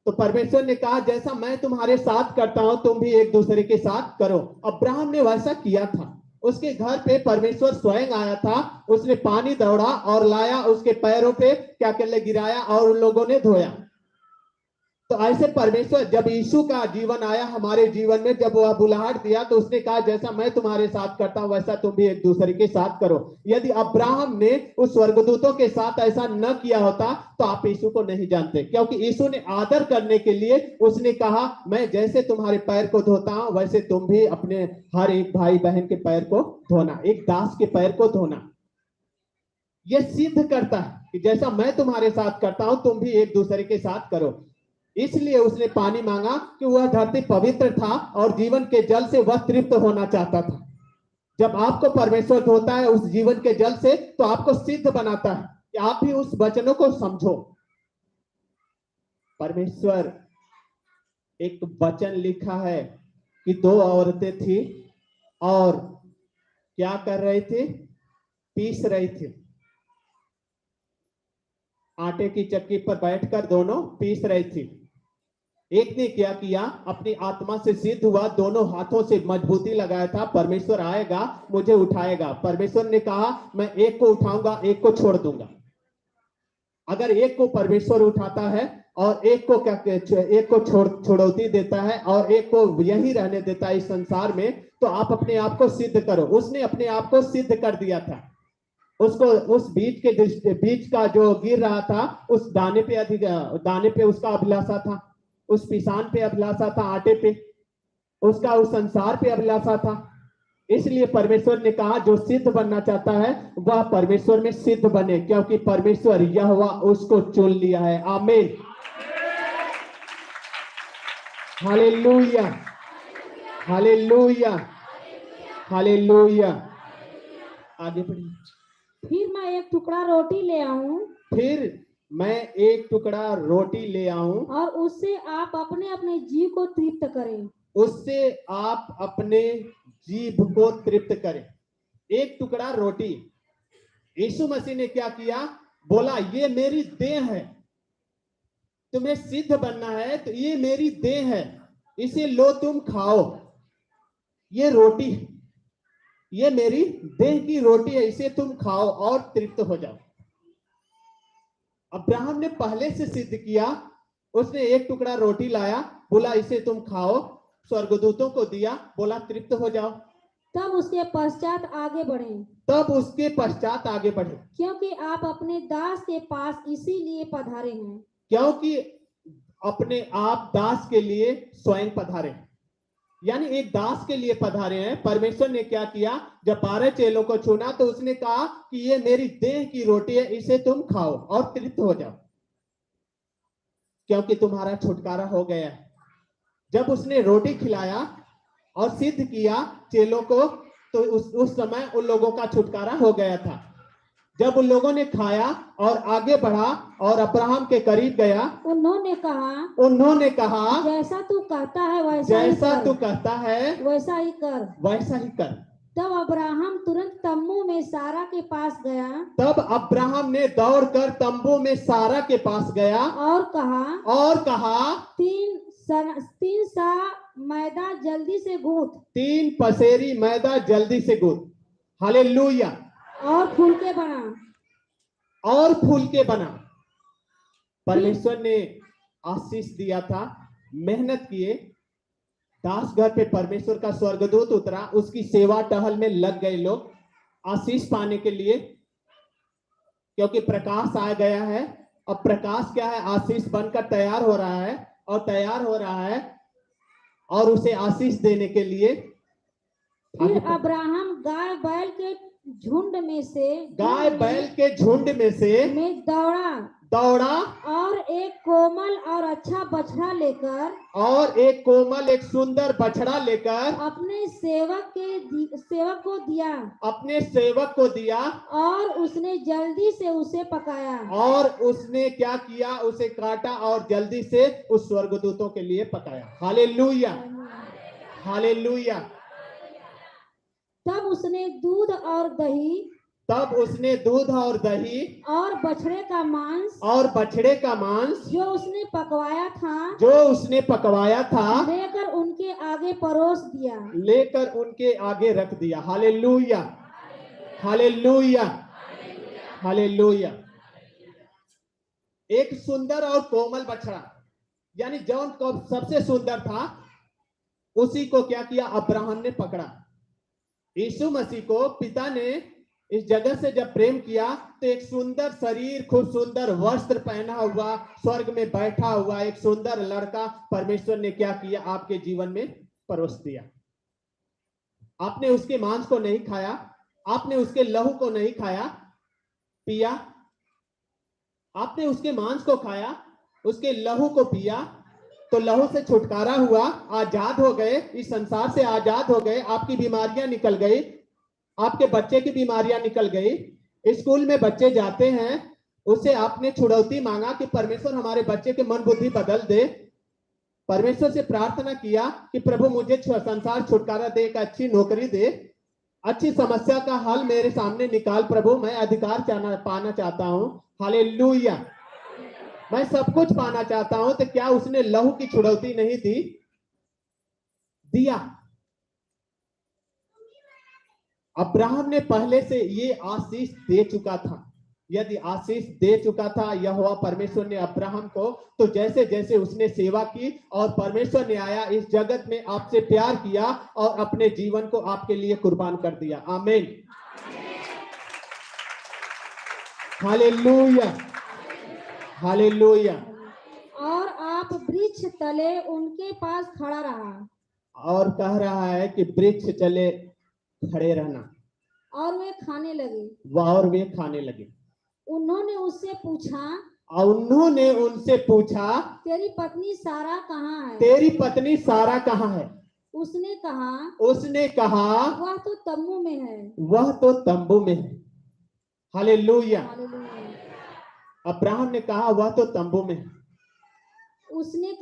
Speaker 2: तो परमेश्वर ने कहा, जैसा मैं तुम्हारे साथ करता हूं तुम भी एक दूसरे के साथ करो। अब्राहम ने वैसा किया था। उसके घर पे परमेश्वर स्वयं आया था, उसने पानी दौड़ा और लाया, उसके पैरों पे क्या कर गिराया और उन लोगों ने धोया। तो ऐसे परमेश्वर, जब यीशु का जीवन आया हमारे जीवन में, जब वह बुलाहट दिया तो उसने कहा, जैसा मैं तुम्हारे साथ करता हूं वैसा तुम भी एक दूसरे के साथ करो। यदि अब्राहम ने उस स्वर्गदूतों के साथ ऐसा न किया होता तो आप यीशु को नहीं जानते, क्योंकि यीशु ने आदर करने के लिए उसने कहा, मैं जैसे तुम्हारे पैर को धोता हूं वैसे तुम भी अपने हर एक भाई बहन के पैर को धोना, एक दास के पैर को धोना। यह सिद्ध करता है कि जैसा मैं तुम्हारे साथ करता हूं तुम भी एक दूसरे के साथ करो। इसलिए उसने पानी मांगा कि वह धरती पवित्र था और जीवन के जल से वह तृप्त होना चाहता था। जब आपको परमेश्वर धोता है उस जीवन के जल से, तो आपको सिद्ध बनाता है कि आप भी उस वचनों को समझो। परमेश्वर, एक वचन लिखा है कि 2 औरतें थी और क्या कर रहे थे? पीस रही थी। आटे की चक्की पर बैठकर दोनों पीस रही थी। एक ने क्या किया? अपनी आत्मा से सिद्ध हुआ, दोनों हाथों से मजबूती लगाया था, परमेश्वर आएगा मुझे उठाएगा। परमेश्वर ने कहा, मैं एक को उठाऊंगा, एक को छोड़ दूंगा। अगर एक को परमेश्वर उठाता है और एक को एक को छोड़ौती देता है और एक को यही रहने देता है इस संसार में, तो आप अपने आप को सिद्ध करो। उसने अपने आप को सिद्ध कर दिया था। उसको उस बीज का जो गिर रहा था, उस दाने पे उसका अभिलाषा था, उस पिसान पे अभिलाषा था, आटे पे उसका, उस संसार पे अभिलाषा था। इसलिए परमेश्वर ने कहा, जो सिद्ध बनना चाहता है वह परमेश्वर में सिद्ध बने, क्योंकि परमेश्वर यहोवा उसको चुन लिया है। आमीन, हालेलुया, हालेलुया, हालेलुया। आगे बढ़िए।
Speaker 1: फिर मैं एक टुकड़ा रोटी ले आऊं, और उससे आप अपने अपने जीव को तृप्त करें।
Speaker 2: उससे आप अपने जीभ को तृप्त करें। एक टुकड़ा रोटी। यीशु मसीह ने क्या किया? बोला, ये मेरी देह है। तुम्हें सिद्ध बनना है तो ये मेरी देह है, इसे लो तुम खाओ। ये रोटी है, ये मेरी देह की रोटी है, इसे तुम खाओ और तृप्त हो जाओ। अब्राहम ने पहले से सिद्ध किया। उसने एक टुकड़ा रोटी लाया, बोला इसे तुम खाओ, स्वर्गदूतों को दिया, बोला तृप्त हो जाओ।
Speaker 1: तब उसके पश्चात आगे बढ़े,
Speaker 2: तब उसके पश्चात आगे बढ़े,
Speaker 1: क्योंकि आप अपने दास के पास इसीलिए पधारे हैं।
Speaker 2: क्योंकि अपने आप दास के लिए स्वयं पधारे हैं। यानी एक दास के लिए पधारे हैं। परमेश्वर ने क्या किया, जब 12 चेलों को चुना तो उसने कहा कि ये मेरी देह की रोटी है, इसे तुम खाओ और तृप्त हो जाओ, क्योंकि तुम्हारा छुटकारा हो गया है। जब उसने रोटी खिलाया और सिद्ध किया चेलों को, तो उस समय उन लोगों का छुटकारा हो गया था। जब उन लोगों ने खाया और आगे बढ़ा और अब्राहम के करीब गया,
Speaker 1: उन्होंने कहा,
Speaker 2: जैसा
Speaker 1: तू कहता है वैसा ही
Speaker 2: जैसा
Speaker 1: कर,
Speaker 2: तू कहता है
Speaker 1: वैसा ही कर।
Speaker 2: वैसा ही कर।
Speaker 1: तब अब्राहम तुरंत तम्बू में सारा के पास गया
Speaker 2: तब अब्राहम ने दौड़कर तंबू में सारा के पास गया
Speaker 1: और कहा, 3 सा मैदा जल्दी से गूंथ
Speaker 2: 3 पसेरी मैदा जल्दी से गूंथ। हालेलुया।
Speaker 1: और फुलके बना।
Speaker 2: और फुलके बना। परमेश्वर ने आशीष दिया था, मेहनत किए, दास घर पे परमेश्वर का स्वर्गदूत उतरा, उसकी सेवा टहल में लग गए लोग आशीष पाने के लिए, क्योंकि प्रकाश आ गया है। अब प्रकाश क्या है, आशीष बनकर तैयार हो रहा है और तैयार हो रहा है और उसे आशीष देने के लिए।
Speaker 1: फिर अब्राहम गाय बैल के झुंड में से दौड़ा और एक कोमल और अच्छा बछड़ा लेकर
Speaker 2: एक सुंदर बछड़ा लेकर
Speaker 1: अपने सेवक को दिया और उसने जल्दी से उसे पकाया।
Speaker 2: और उसने क्या किया, उसे काटा और जल्दी से उस स्वर्गदूतों के लिए पकाया। Hallelujah, hallelujah.
Speaker 1: तब उसने दूध और दही और बछड़े का मांस जो उसने पकवाया था लेकर उनके आगे रख दिया।
Speaker 2: Hallelujah, hallelujah, hallelujah. एक सुंदर और कोमल बछड़ा, यानी जौन को सबसे सुंदर था, उसी को क्या किया, अब्राहम ने पकड़ा। यीशु मसीह को पिता ने इस जगत से जब प्रेम किया तो एक सुंदर शरीर, खूब सुंदर वस्त्र पहना हुआ, स्वर्ग में बैठा हुआ एक सुंदर लड़का परमेश्वर ने क्या किया, आपके जीवन में परोस दिया। आपने उसके मांस को नहीं खाया, आपने उसके लहू को नहीं खाया पिया, आपने उसके मांस को खाया, उसके लहू को पिया, तो लहू से छुटकारा हुआ, आजाद हो गए, इस संसार से आजाद हो गए। आपकी बीमारियां निकल गई, आपके बच्चे की बीमारियां निकल गई। स्कूल में बच्चे जाते हैं, उससे आपने छुड़ौती मांगा कि परमेश्वर हमारे बच्चे के मन बुद्धि बदल दे। परमेश्वर से प्रार्थना किया कि प्रभु मुझे संसार छुटकारा दे, एक अच्छी नौकरी दे, अच्छी समस्या का हल मेरे सामने निकाल प्रभु, मैं अधिकार पाना चाहता हूं। हालेलुया, मैं सब कुछ पाना चाहता हूं। तो क्या उसने लहू की छुड़ौती नहीं दी? दिया। अब्राहम ने पहले से ये आशीष दे चुका था। यदि आशीष दे चुका था यहोवा परमेश्वर ने अब्राहम को, तो जैसे जैसे उसने सेवा की और परमेश्वर ने आया इस जगत में, आपसे प्यार किया और अपने जीवन को आपके लिए कुर्बान कर दिया। आमीन, हालेलुया, हालेलुया।
Speaker 1: और आप वृक्ष तले उनके पास खड़ा रहा,
Speaker 2: और कह रहा है कि वृक्ष चले खड़े रहना,
Speaker 1: और वे खाने लगे। उन्होंने उनसे पूछा, तेरी पत्नी सारा कहाँ है? उसने कहा, वह तो तंबू में है।
Speaker 2: हालेलुया। अब्राहम ने कहा वह तो तंबू में है। उसने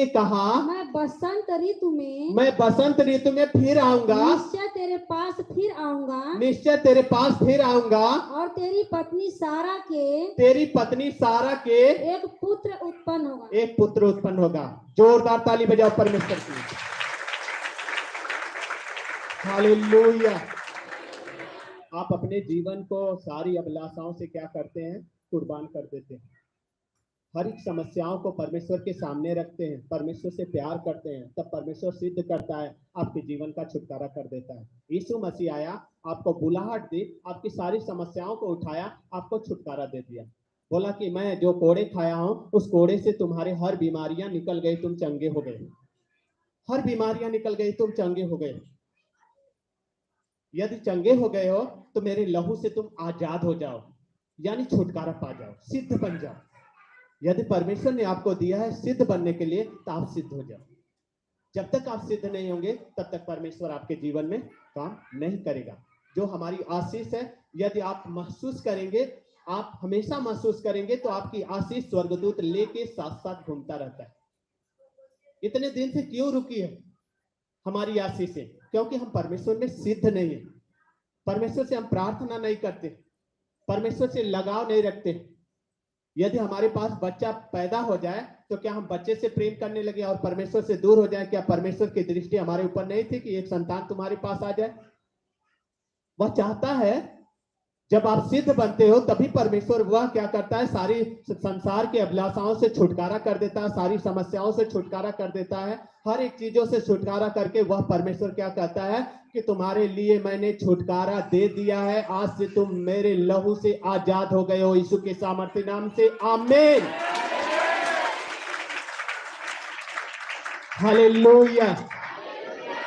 Speaker 2: कहा
Speaker 1: मैं बसंत ऋतु में
Speaker 2: फिर आऊंगा,
Speaker 1: निश्चय तेरे पास फिर आऊंगा और तेरी पत्नी सारा के एक पुत्र उत्पन्न होगा।
Speaker 2: जोरदार ताली बजाओ परमेश्वर की। हालेलुया। आप अपने जीवन को सारी अभिलाषाओं से क्या करते हैं? कुर्बान कर देते हैं। हर एक समस्याओं को परमेश्वर के सामने रखते हैं, परमेश्वर से प्यार करते हैं, तब परमेश्वर सिद्ध करता है, आपके जीवन का छुटकारा कर देता है। यीशु मसीह आया, आपको बुलाहट दी, आपकी सारी समस्याओं को उठाया, आपको छुटकारा दे दिया। बोला कि मैं जो कोड़े खाया हूं, उस कोड़े से तुम्हारे हर बीमारियां निकल गई, तुम चंगे हो गए। हर बीमारियां निकल गई, तुम चंगे हो गए। यदि चंगे हो गए हो तो मेरे लहू से तुम आजाद हो जाओ, यानी छुटकारा पा जाओ, सिद्ध बन जाओ। यदि परमेश्वर ने आपको दिया है सिद्ध बनने के लिए, तो आप सिद्ध हो जाओ। जब तक आप सिद्ध नहीं होंगे, तब तक परमेश्वर आपके जीवन में काम नहीं करेगा। जो हमारी आशीष है, यदि आप महसूस करेंगे, आप हमेशा महसूस करेंगे, तो आपकी आशीष स्वर्गदूत लेके साथ साथ घूमता रहता है। इतने दिन से क्यों रुकी है हमारी आशीषें? क्योंकि हम परमेश्वर में सिद्ध नहीं है। परमेश्वर से हम प्रार्थना नहीं करते, परमेश्वर से लगाव नहीं रखते। यदि हमारे पास बच्चा पैदा हो जाए, तो क्या हम बच्चे से प्रेम करने लगे और परमेश्वर से दूर हो जाए? क्या परमेश्वर की दृष्टि हमारे ऊपर नहीं थी कि एक संतान तुम्हारे पास आ जाए? वह चाहता है, जब आप सिद्ध बनते हो तभी परमेश्वर वह क्या करता है, सारी संसार की अभिलाषाओं से छुटकारा कर देता है, सारी समस्याओं से छुटकारा कर देता है, हर एक चीजों से छुटकारा करके वह परमेश्वर क्या कहता है कि तुम्हारे लिए मैंने छुटकारा दे दिया है, आज से तुम मेरे लहू से आजाद हो गए हो, यीशु के सामर्थ्य नाम से, आमीन। Hallelujah,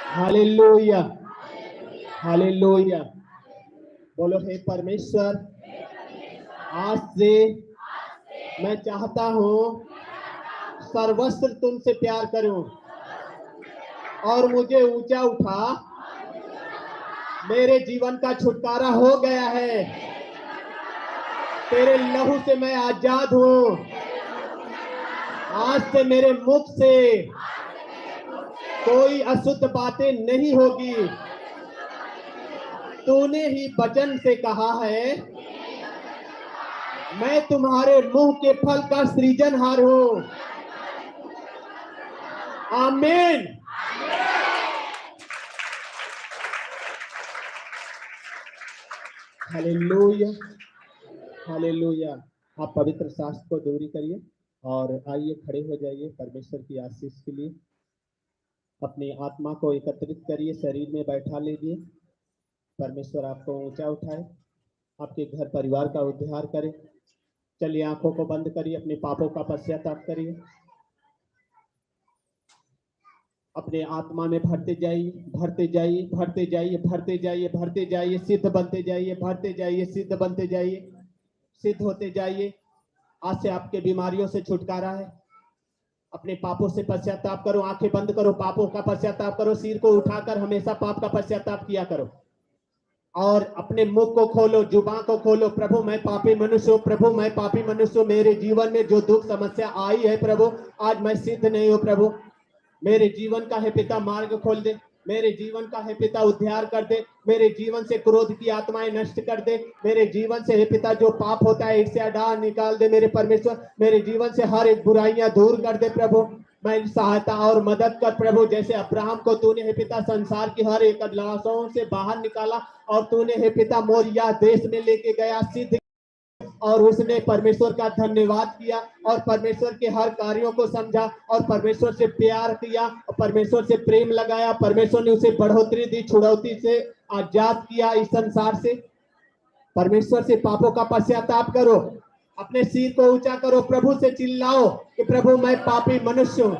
Speaker 2: hallelujah, hallelujah. बोलो, हे परमेश्वर, आज से मैं चाहता हूं सर्वस्व तुमसे प्यार करूं और मुझे ऊंचा उठा। मेरे जीवन का छुटकारा हो गया है, तेरे लहू से मैं आजाद हूं। आज से मेरे मुख से कोई अशुद्ध बातें नहीं होगी। तूने ही वचन से कहा है, मैं तुम्हारे मुंह के फल का सृजनहार हूं। आमीन। Hallelujah, hallelujah. आप पवित्र शास्त्र को दूरी करिए और आइए खड़े हो जाइए परमेश्वर की आशीष के लिए। अपनी आत्मा को एकत्रित करिए, शरीर में बैठा लीजिए। परमेश्वर आपको ऊंचा उठाए, आपके घर परिवार का उद्धार करे। चलिए आंखों को बंद करिए, अपने पापों का पश्चाताप करिए, अपने आत्मा में भरते जाइए, भरते जाइए, भरते जाइए, भरते जाइए, भरते जाइए, सिद्ध बनते जाइए, भरते जाइए, सिद्ध बनते जाइए, सिद्ध होते जाइए। आज से आपके बीमारियों से छुटकारा है। अपने पापों से पश्चाताप करो, आंखें बंद करो, पापों का पश्चाताप करो, सिर को उठाकर हमेशा पाप का पश्चाताप किया करो और अपने मुख को खोलो, जुबान को खोलो। प्रभु मैं पापी मनुष्य हूँ, प्रभु मैं पापी मनुष्य हूँ, मेरे जीवन में जो दुख समस्या आई है प्रभु, आज मैं सिद्ध नहीं हूँ। प्रभु मेरे जीवन का है पिता मार्ग खोल दे, मेरे जीवन का है पिता उद्धार कर दे, मेरे जीवन से क्रोध की आत्माएं नष्ट कर दे, मेरे जीवन से है पिता जो पाप होता है इससे हटा निकाल दे। मेरे परमेश्वर मेरे जीवन से हर एक बुराइयां दूर कर दे। प्रभु मैं सहायता और मदद कर प्रभु, जैसे अब्राहम को तूने है पिता संसार की हर एक अभिलाषाओं से बाहर निकाला और तूने है पिता मोरिया देश में लेके गया, सिद्ध और उसने परमेश्वर का धन्यवाद किया और परमेश्वर के हर कार्यों को समझा और परमेश्वर से प्यार किया और परमेश्वर से प्रेम लगाया। परमेश्वर ने उसे बढ़ोतरी दी, छुड़ौती से आजाद किया इस संसार से। परमेश्वर से पापों का पश्चाताप करो, अपने सिर को ऊंचा करो, प्रभु से चिल्लाओ कि प्रभु मैं पापी मनुष्य हूं।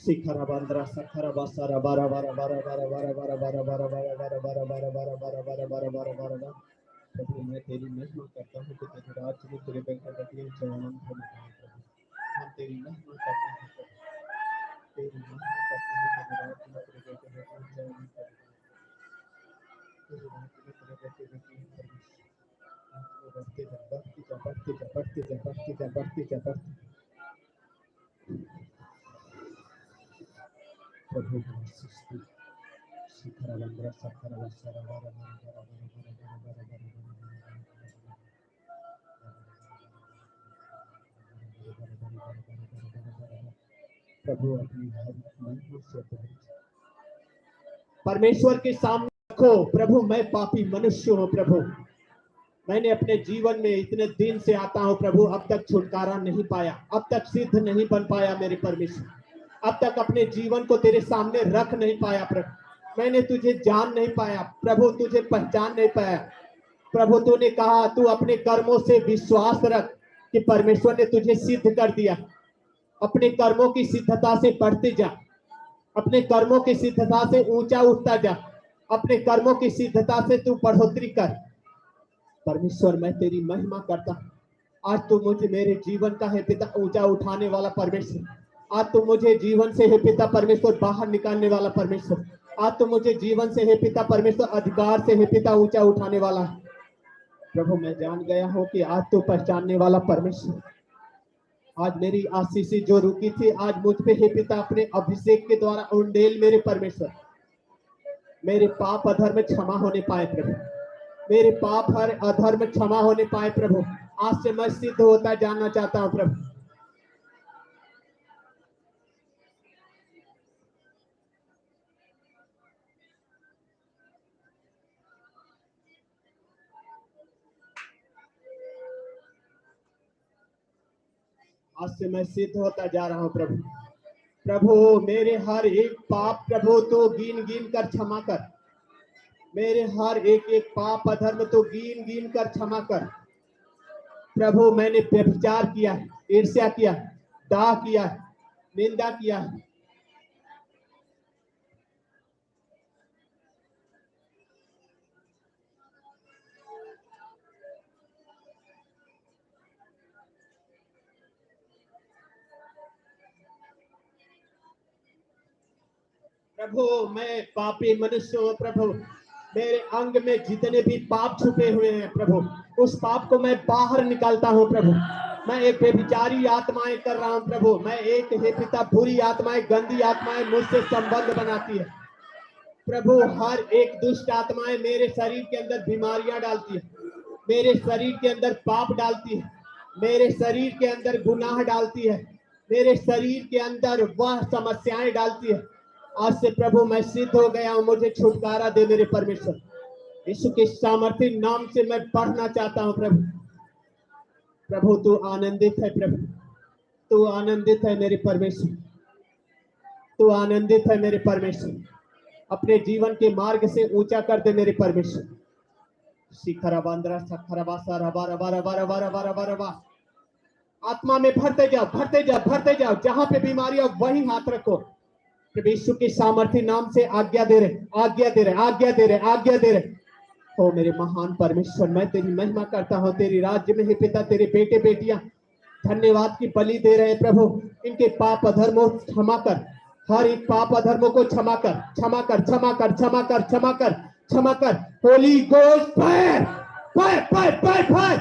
Speaker 2: शिखरा बंदरा सखरा बसरा बारा बारा बारा बारा बारा बारा बारा बारा बारा बारा बारा बारा बारा बारा बारा बारा बारा बारा बारा। प्रभु मैं तेरी महिमा करता हूँ कि तेरे राज्य में तेरे बेटा बेटियों से आनंद हो। हम तेरी महिमा करते हैं, तेरी महिमा करते हैं, तेरे राज्य में तेरे बेटे बेटियों से आनंद हो। तेरे राज्य में तेरे बेटे बेटियों से बढ़ते जा, बढ़ते जा, बढ़ते जा, बढ़ते जा, बढ़ते जा, बढ़ते जा, बढ़ते। प्रभु शिखरा बंदरा सखरा बसरा बारा बारा बारा बारा बारा बारा बारा बारा। प्रभु अपनी महिमा से परमेश्वर के सामने रखो, प्रभु मैं पापी मनुष्य हूँ, प्रभु मैंने अपने जीवन में इतने दिन से आता हूं प्रभु, अब तक छुटकारा नहीं पाया, अब तक सिद्ध नहीं बन पाया मेरे परमेश्वर, अब तक अपने जीवन को तेरे सामने रख नहीं पाया प्रभु। मैंने तुझे जान नहीं पाया प्रभु, तुझे पहचान नहीं पाया प्रभु। तूने कहा तू अपने कर्मों से विश्वास रख कि परमेश्वर ने तुझे सिद्ध कर दिया। अपने कर्मों की सिद्धता से बढ़ते जा, अपने कर्मों की सिद्धता से ऊंचा उठता जा, अपने कर्मों की सिद्धता से तू बढ़ोतरी कर। परमेश्वर मैं तेरी महिमा करता हूं। आज तू मुझे मेरे जीवन का है पिता ऊंचा उठाने वाला परमेश्वर, आज तू मुझे जीवन से है पिता परमेश्वर बाहर निकालने वाला परमेश्वर, आज तू मुझे जीवन से है पिता परमेश्वर अधिकार से है पिता ऊंचा उठाने वाला है प्रभु। मैं जान गया हूं कि आज तू पहचानने वाला परमेश्वर। आज मेरी आशीष जो रुकी थी आज मुझ पे हे पिता अपने अभिषेक के द्वारा उंडेल मेरे परमेश्वर। मेरे पाप अधर्म क्षमा होने पाए प्रभु, मेरे पाप हर अधर्म क्षमा होने पाए प्रभु। आज से मैं सिद्ध होता जानना चाहता हूं प्रभु। आज से मैं सिद्ध होता जा रहा हूं प्रभु। प्रभु मेरे हर एक पाप प्रभु तो गिन गिन कर क्षमा कर, मेरे हर एक एक पाप अधर्म तो गिन गिन कर क्षमा कर प्रभु। मैंने व्यभिचार किया, ईर्ष्या किया, दाह किया, निंदा किया, प्रभु मैं पापी मनुष्य हूं प्रभु। मेरे अंग में जितने भी पाप छुपे हुए हैं प्रभु, उस पाप को मैं बाहर निकालता हूं प्रभु। मैं एक बेविचारी आत्माएं कर रहा हूं प्रभु, मैं एक हे पिता बुरी आत्माएं गंदी आत्माएं मुझसे संबंध बनाती है प्रभु। हर एक दुष्ट आत्माएं मेरे शरीर के अंदर बीमारियां डालती है, मेरे शरीर के अंदर पाप डालती है, मेरे शरीर के अंदर गुनाह डालती है, मेरे शरीर के अंदर वह समस्याएं डालती है। आज से प्रभु मैं सिद्ध हो गया हूं, मुझे छुटकारा दे मेरे परमेश्वर। यीशु के सामर्थ्य नाम से मैं पढ़ना चाहता हूं प्रभु। प्रभु तू आनंदित है प्रभु, तू आनंदित है मेरे परमेश्वर, तू आनंदित है मेरे परमेश्वर। अपने जीवन के मार्ग से ऊंचा कर दे मेरे परमेश्वर। शिखरा बांद्रा सखरा बासा रबा रबा रबा रबा रबा रबा रबा। आत्मा में भरते जाओ, भरते जाओ, भरते जाओ। जहां पे बीमारी हो वहीं हाथ रखो। प्रभु यीशु के सामर्थ्य नाम से आज्ञा दे रहे, आज्ञा दे रहे, आज्ञा दे रहे, आज्ञा दे रहे। ओ मेरे महान परमेश्वर मैं तेरी महिमा करता हूं। तेरी राज्य में है पिता तेरे बेटे बेटियां धन्यवाद की बलि दे रहे प्रभु। इनके पाप अधर्मों क्षमा कर, हर एक पाप अधर्मों को क्षमा कर, क्षमा कर, क्षमा कर, क्षमा कर, क्षमा कर, क्षमा कर। Holi ghost fire, fire, fire, fire, fire.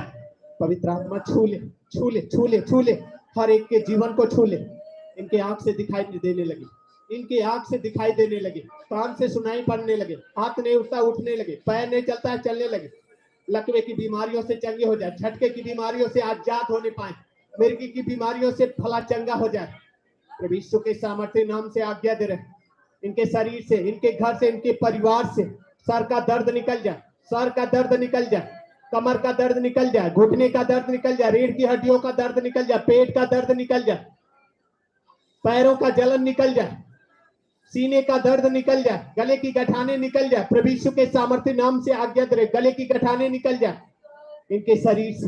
Speaker 2: पवित्र आत्मा छू ले, छू ले, छू ले, छू ले। हर एक के जीवन को छू ले। इनके आंख से दिखाई देने लगे, इनके आंख से दिखाई देने लगे, कान से सुनाई पड़ने लगे, हाथ नहीं उठता उठने लगे, पैर नहीं चलता है चलने लगे। लकवे की बीमारियों से चंगे हो जाए, झटके की बीमारियों से आजाद होने पाए, मिर्गी की बीमारियों से फला चंगा हो जाए। प्रभु यीशु के सामर्थ्य नाम से आज्ञा दे रहे, इनके शरीर से, इनके घर से, इनके परिवार से सर का दर्द निकल जाए, सर का दर्द निकल जाए, कमर का दर्द निकल जाए, घुटने का दर्द निकल जाए, रीढ़ की हड्डियों का दर्द निकल जाए, पेट का दर्द निकल जाए, पैरों का जलन निकल जाए, सीने का दर्द निकल जाए, गले की गठाने निकल जाए। प्रभु यीशु के सामर्थ्य नाम से आज्ञा दे, गले की गठाने निकल जाए। इनके शरीर से,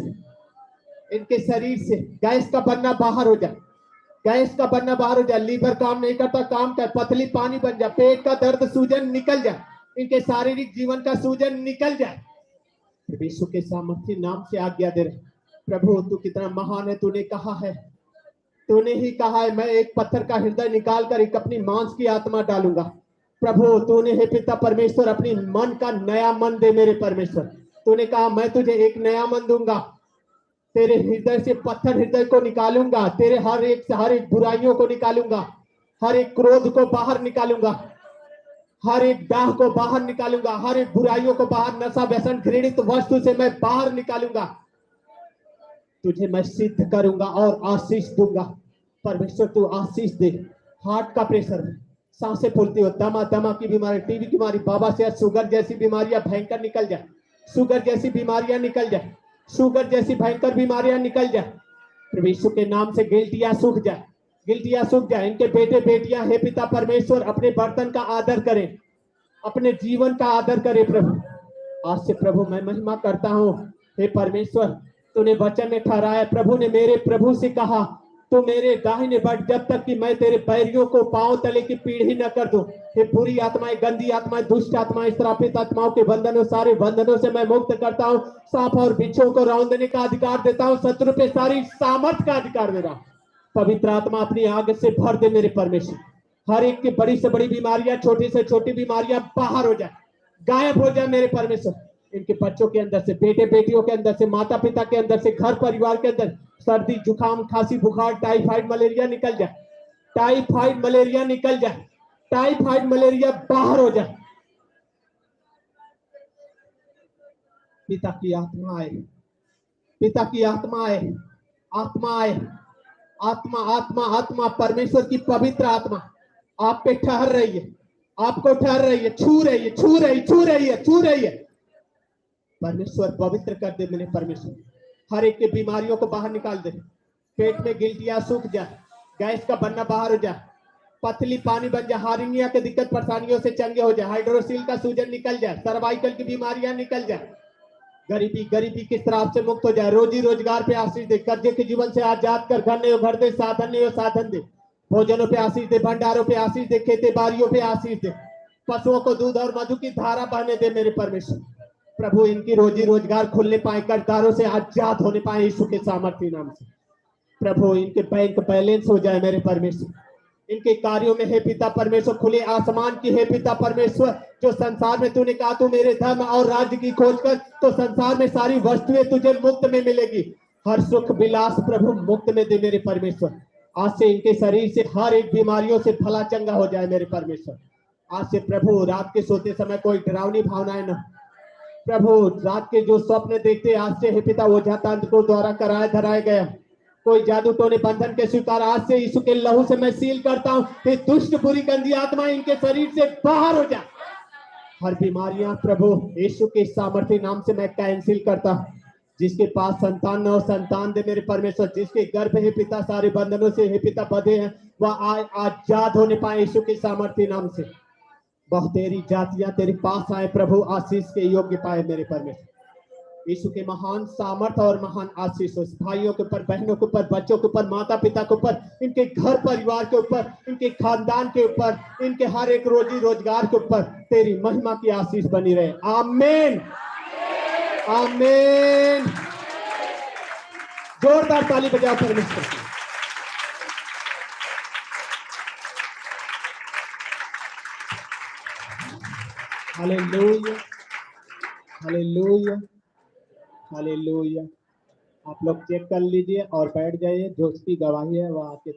Speaker 2: इनके शरीर से गैस का बनना बाहर हो जाए, गैस का बनना बाहर हो जाए। लीवर काम नहीं करता, काम कर, पतली पानी बन जाए, पेट का दर्द सूजन निकल जाए, इनके शारीरिक जीवन का सूजन निकल जाए। प्रभु यीशु के सामर्थ्य नाम से आज्ञा दे रहे। प्रभु तू कितना महान है। तूने कहा है, तूने ही कहा है मैं एक पत्थर का हृदय निकाल कर एक अपनी मांस की आत्मा डालूंगा। प्रभु तूने हे पिता परमेश्वर अपनी मन का नया मन दे मेरे परमेश्वर। तूने कहा मैं तुझे एक नया मन दूंगा, तेरे हृदय से पत्थर हृदय को निकालूंगा, तेरे हर एक बुराइयों को निकालूंगा, हर एक क्रोध को बाहर निकालूंगा, हर एक दाह को बाहर निकालूंगा, हर एक बुराइयों को बाहर, नशा व्यसन घृणित वस्तु से मैं बाहर निकालूंगा। तुझे मैं सिद्ध करूंगा और आशीष दूंगा। परमेश्वर तू आशीष दे। हार्ट का प्रेशर, सांसें फूलती हो, दमा दमा की बीमारी, टीबी की बीमारी, बाबा से शुगर जैसी बीमारियां भयंकर निकल जाए, शुगर जैसी बीमारियां निकल जाए, शुगर जैसी भयंकर बीमारियां निकल जाए प्रभु यीशु के नाम से। गिल्टियां सूख जाए, गिल्टियां सूख जाए। इनके बेटे बेटियां हे पिता परमेश्वर अपने बर्तन का आदर करें, अपने जीवन का आदर करें प्रभु। आज से प्रभु मैं महिमा करता हूं हे परमेश्वर, तूने वचन में ठहराया, प्रभु ने मेरे प्रभु से कहा तो मेरे दाहिने बढ़ जब तक कि मैं तेरे बैरियों को पांव तले की पीढ़ी न कर दूं। हे बुरी आत्माएं, गंदी आत्माएं, दुष्ट आत्माएं, श्रापित आत्माओं के बंधनों, सारे बंधनों से मैं मुक्त करता हूं। सांप और बिच्छों को रौंदने का अधिकार देता हूं, शत्रु पे सारी सामर्थ का अधिकार दे रहा हूं। पवित्र आत्मा अपनी आग से भर दे मेरे परमेश्वर। हर एक की बड़ी से बड़ी बीमारियां, छोटी से छोटी बीमारियां बाहर हो जाए, गायब हो जाए मेरे परमेश्वर। इनके बच्चों के अंदर से, बेटे बेटियों के अंदर से, माता पिता के अंदर से, घर परिवार के अंदर सर्दी जुकाम खांसी बुखार टाइफाइड मलेरिया निकल जाए, टाइफाइड मलेरिया निकल जाए, टाइफाइड मलेरिया बाहर हो जाए। पिता की आत्मा आए, पिता की आत्मा आए, आत्मा आए, आत्मा आत्मा आत्मा परमेश्वर की पवित्र आत्मा आप पे ठहर रही है, आपको ठहर रही है, छू रही है, छू रही, छू रही है, छू रही है। परमेश्वर पवित्र कर दे मेरे परमेश्वर। हर एक के बीमारियों को बाहर निकाल दे। पेट में गिल्टियां सूख जाए, गैस का बनना बाहर हो जाए, पतली पानी बन जाए, हार्निया के दिक्कत परेशानियों से चंगे हो जाए, हाइड्रोसील का सूजन निकल जाए, सर्वाइकल की बीमारियां निकल जाए, गरीबी गरीबी की श्राप से मुक्त हो जाए, रोजी रोजगार पे आशीष दे, कर्जे के जीवन से आजाद कर, घर नहीं हो घर दे, साधन नहीं हो साधन दे, भोजनों पे आशीष दे, भंडारों पे आशीष दे, खेती बाड़ियों पे आशीष दे, पशुओं को दूध और मधु की धारा बहने दे मेरे परमेश्वर। प्रभु इनकी रोजी रोजगार खुलने पाए, कर्जदारों से आजाद होने पाए यीशु के सामर्थ्य नाम से। प्रभु इनके बैंक बैलेंस हो जाए मेरे परमेश्वर। इनके कार्यों में हे पिता परमेश्वर खुले आसमान की हे पिता परमेश्वर, जो संसार में तूने कहा तू मेरे धर्म और राज्य की खोज कर, तो संसार में सारी वस्तुएं तुझे मुफ्त में मिलेगी। हर सुख विलास प्रभु मुफ्त में दे मेरे परमेश्वर। आज से इनके शरीर से हर एक बीमारियों से भला चंगा हो जाए मेरे परमेश्वर। आज से प्रभु रात के सोते समय कोई डरावनी भावनाएं न, प्रभु रात के जो स्वप्न देखते आज से हे पिता ओझा तंत्र को द्वारा कराया धराया गया, कोई जादू टोने बंधन के स्वीकार आज से यीशु के लहू से मैं सील करता हूं कि दुष्ट बुरी गंदी आत्मा इनके शरीर से बाहर हो जाए। हर बीमारियां प्रभु यीशु के सामर्थ्य नाम से मैं कैंसिल करता हूं। जिसके पास संतान न हो संतान दे मेरे परमेश्वर, जिसके गर्भ हे पिता सारे बंधनों से हे पिता बंधे हैं वह आजाद होने पाए यीशु के सामर्थ्य नाम से। बहुत तेरी जातियां तेरे पास आए प्रभु, आशीष के योग्य पाए मेरे परमेश्वर। यीशु के महान सामर्थ्य और महान आशीष उस भाइयों के ऊपर, बहनों के ऊपर, बच्चों के ऊपर, माता पिता के ऊपर, इनके घर परिवार के ऊपर, इनके खानदान के ऊपर, इनके हर एक रोजी रोजगार के ऊपर तेरी महिमा की आशीष बनी रहे। आमीन आमीन। जोरदार ताली बजाओ परमेश्वर की। Hallelujah hallelujah hallelujah. आप लोग चेक कर लीजिए और बैठ जाइए, जो उसकी गवाही है वह आपके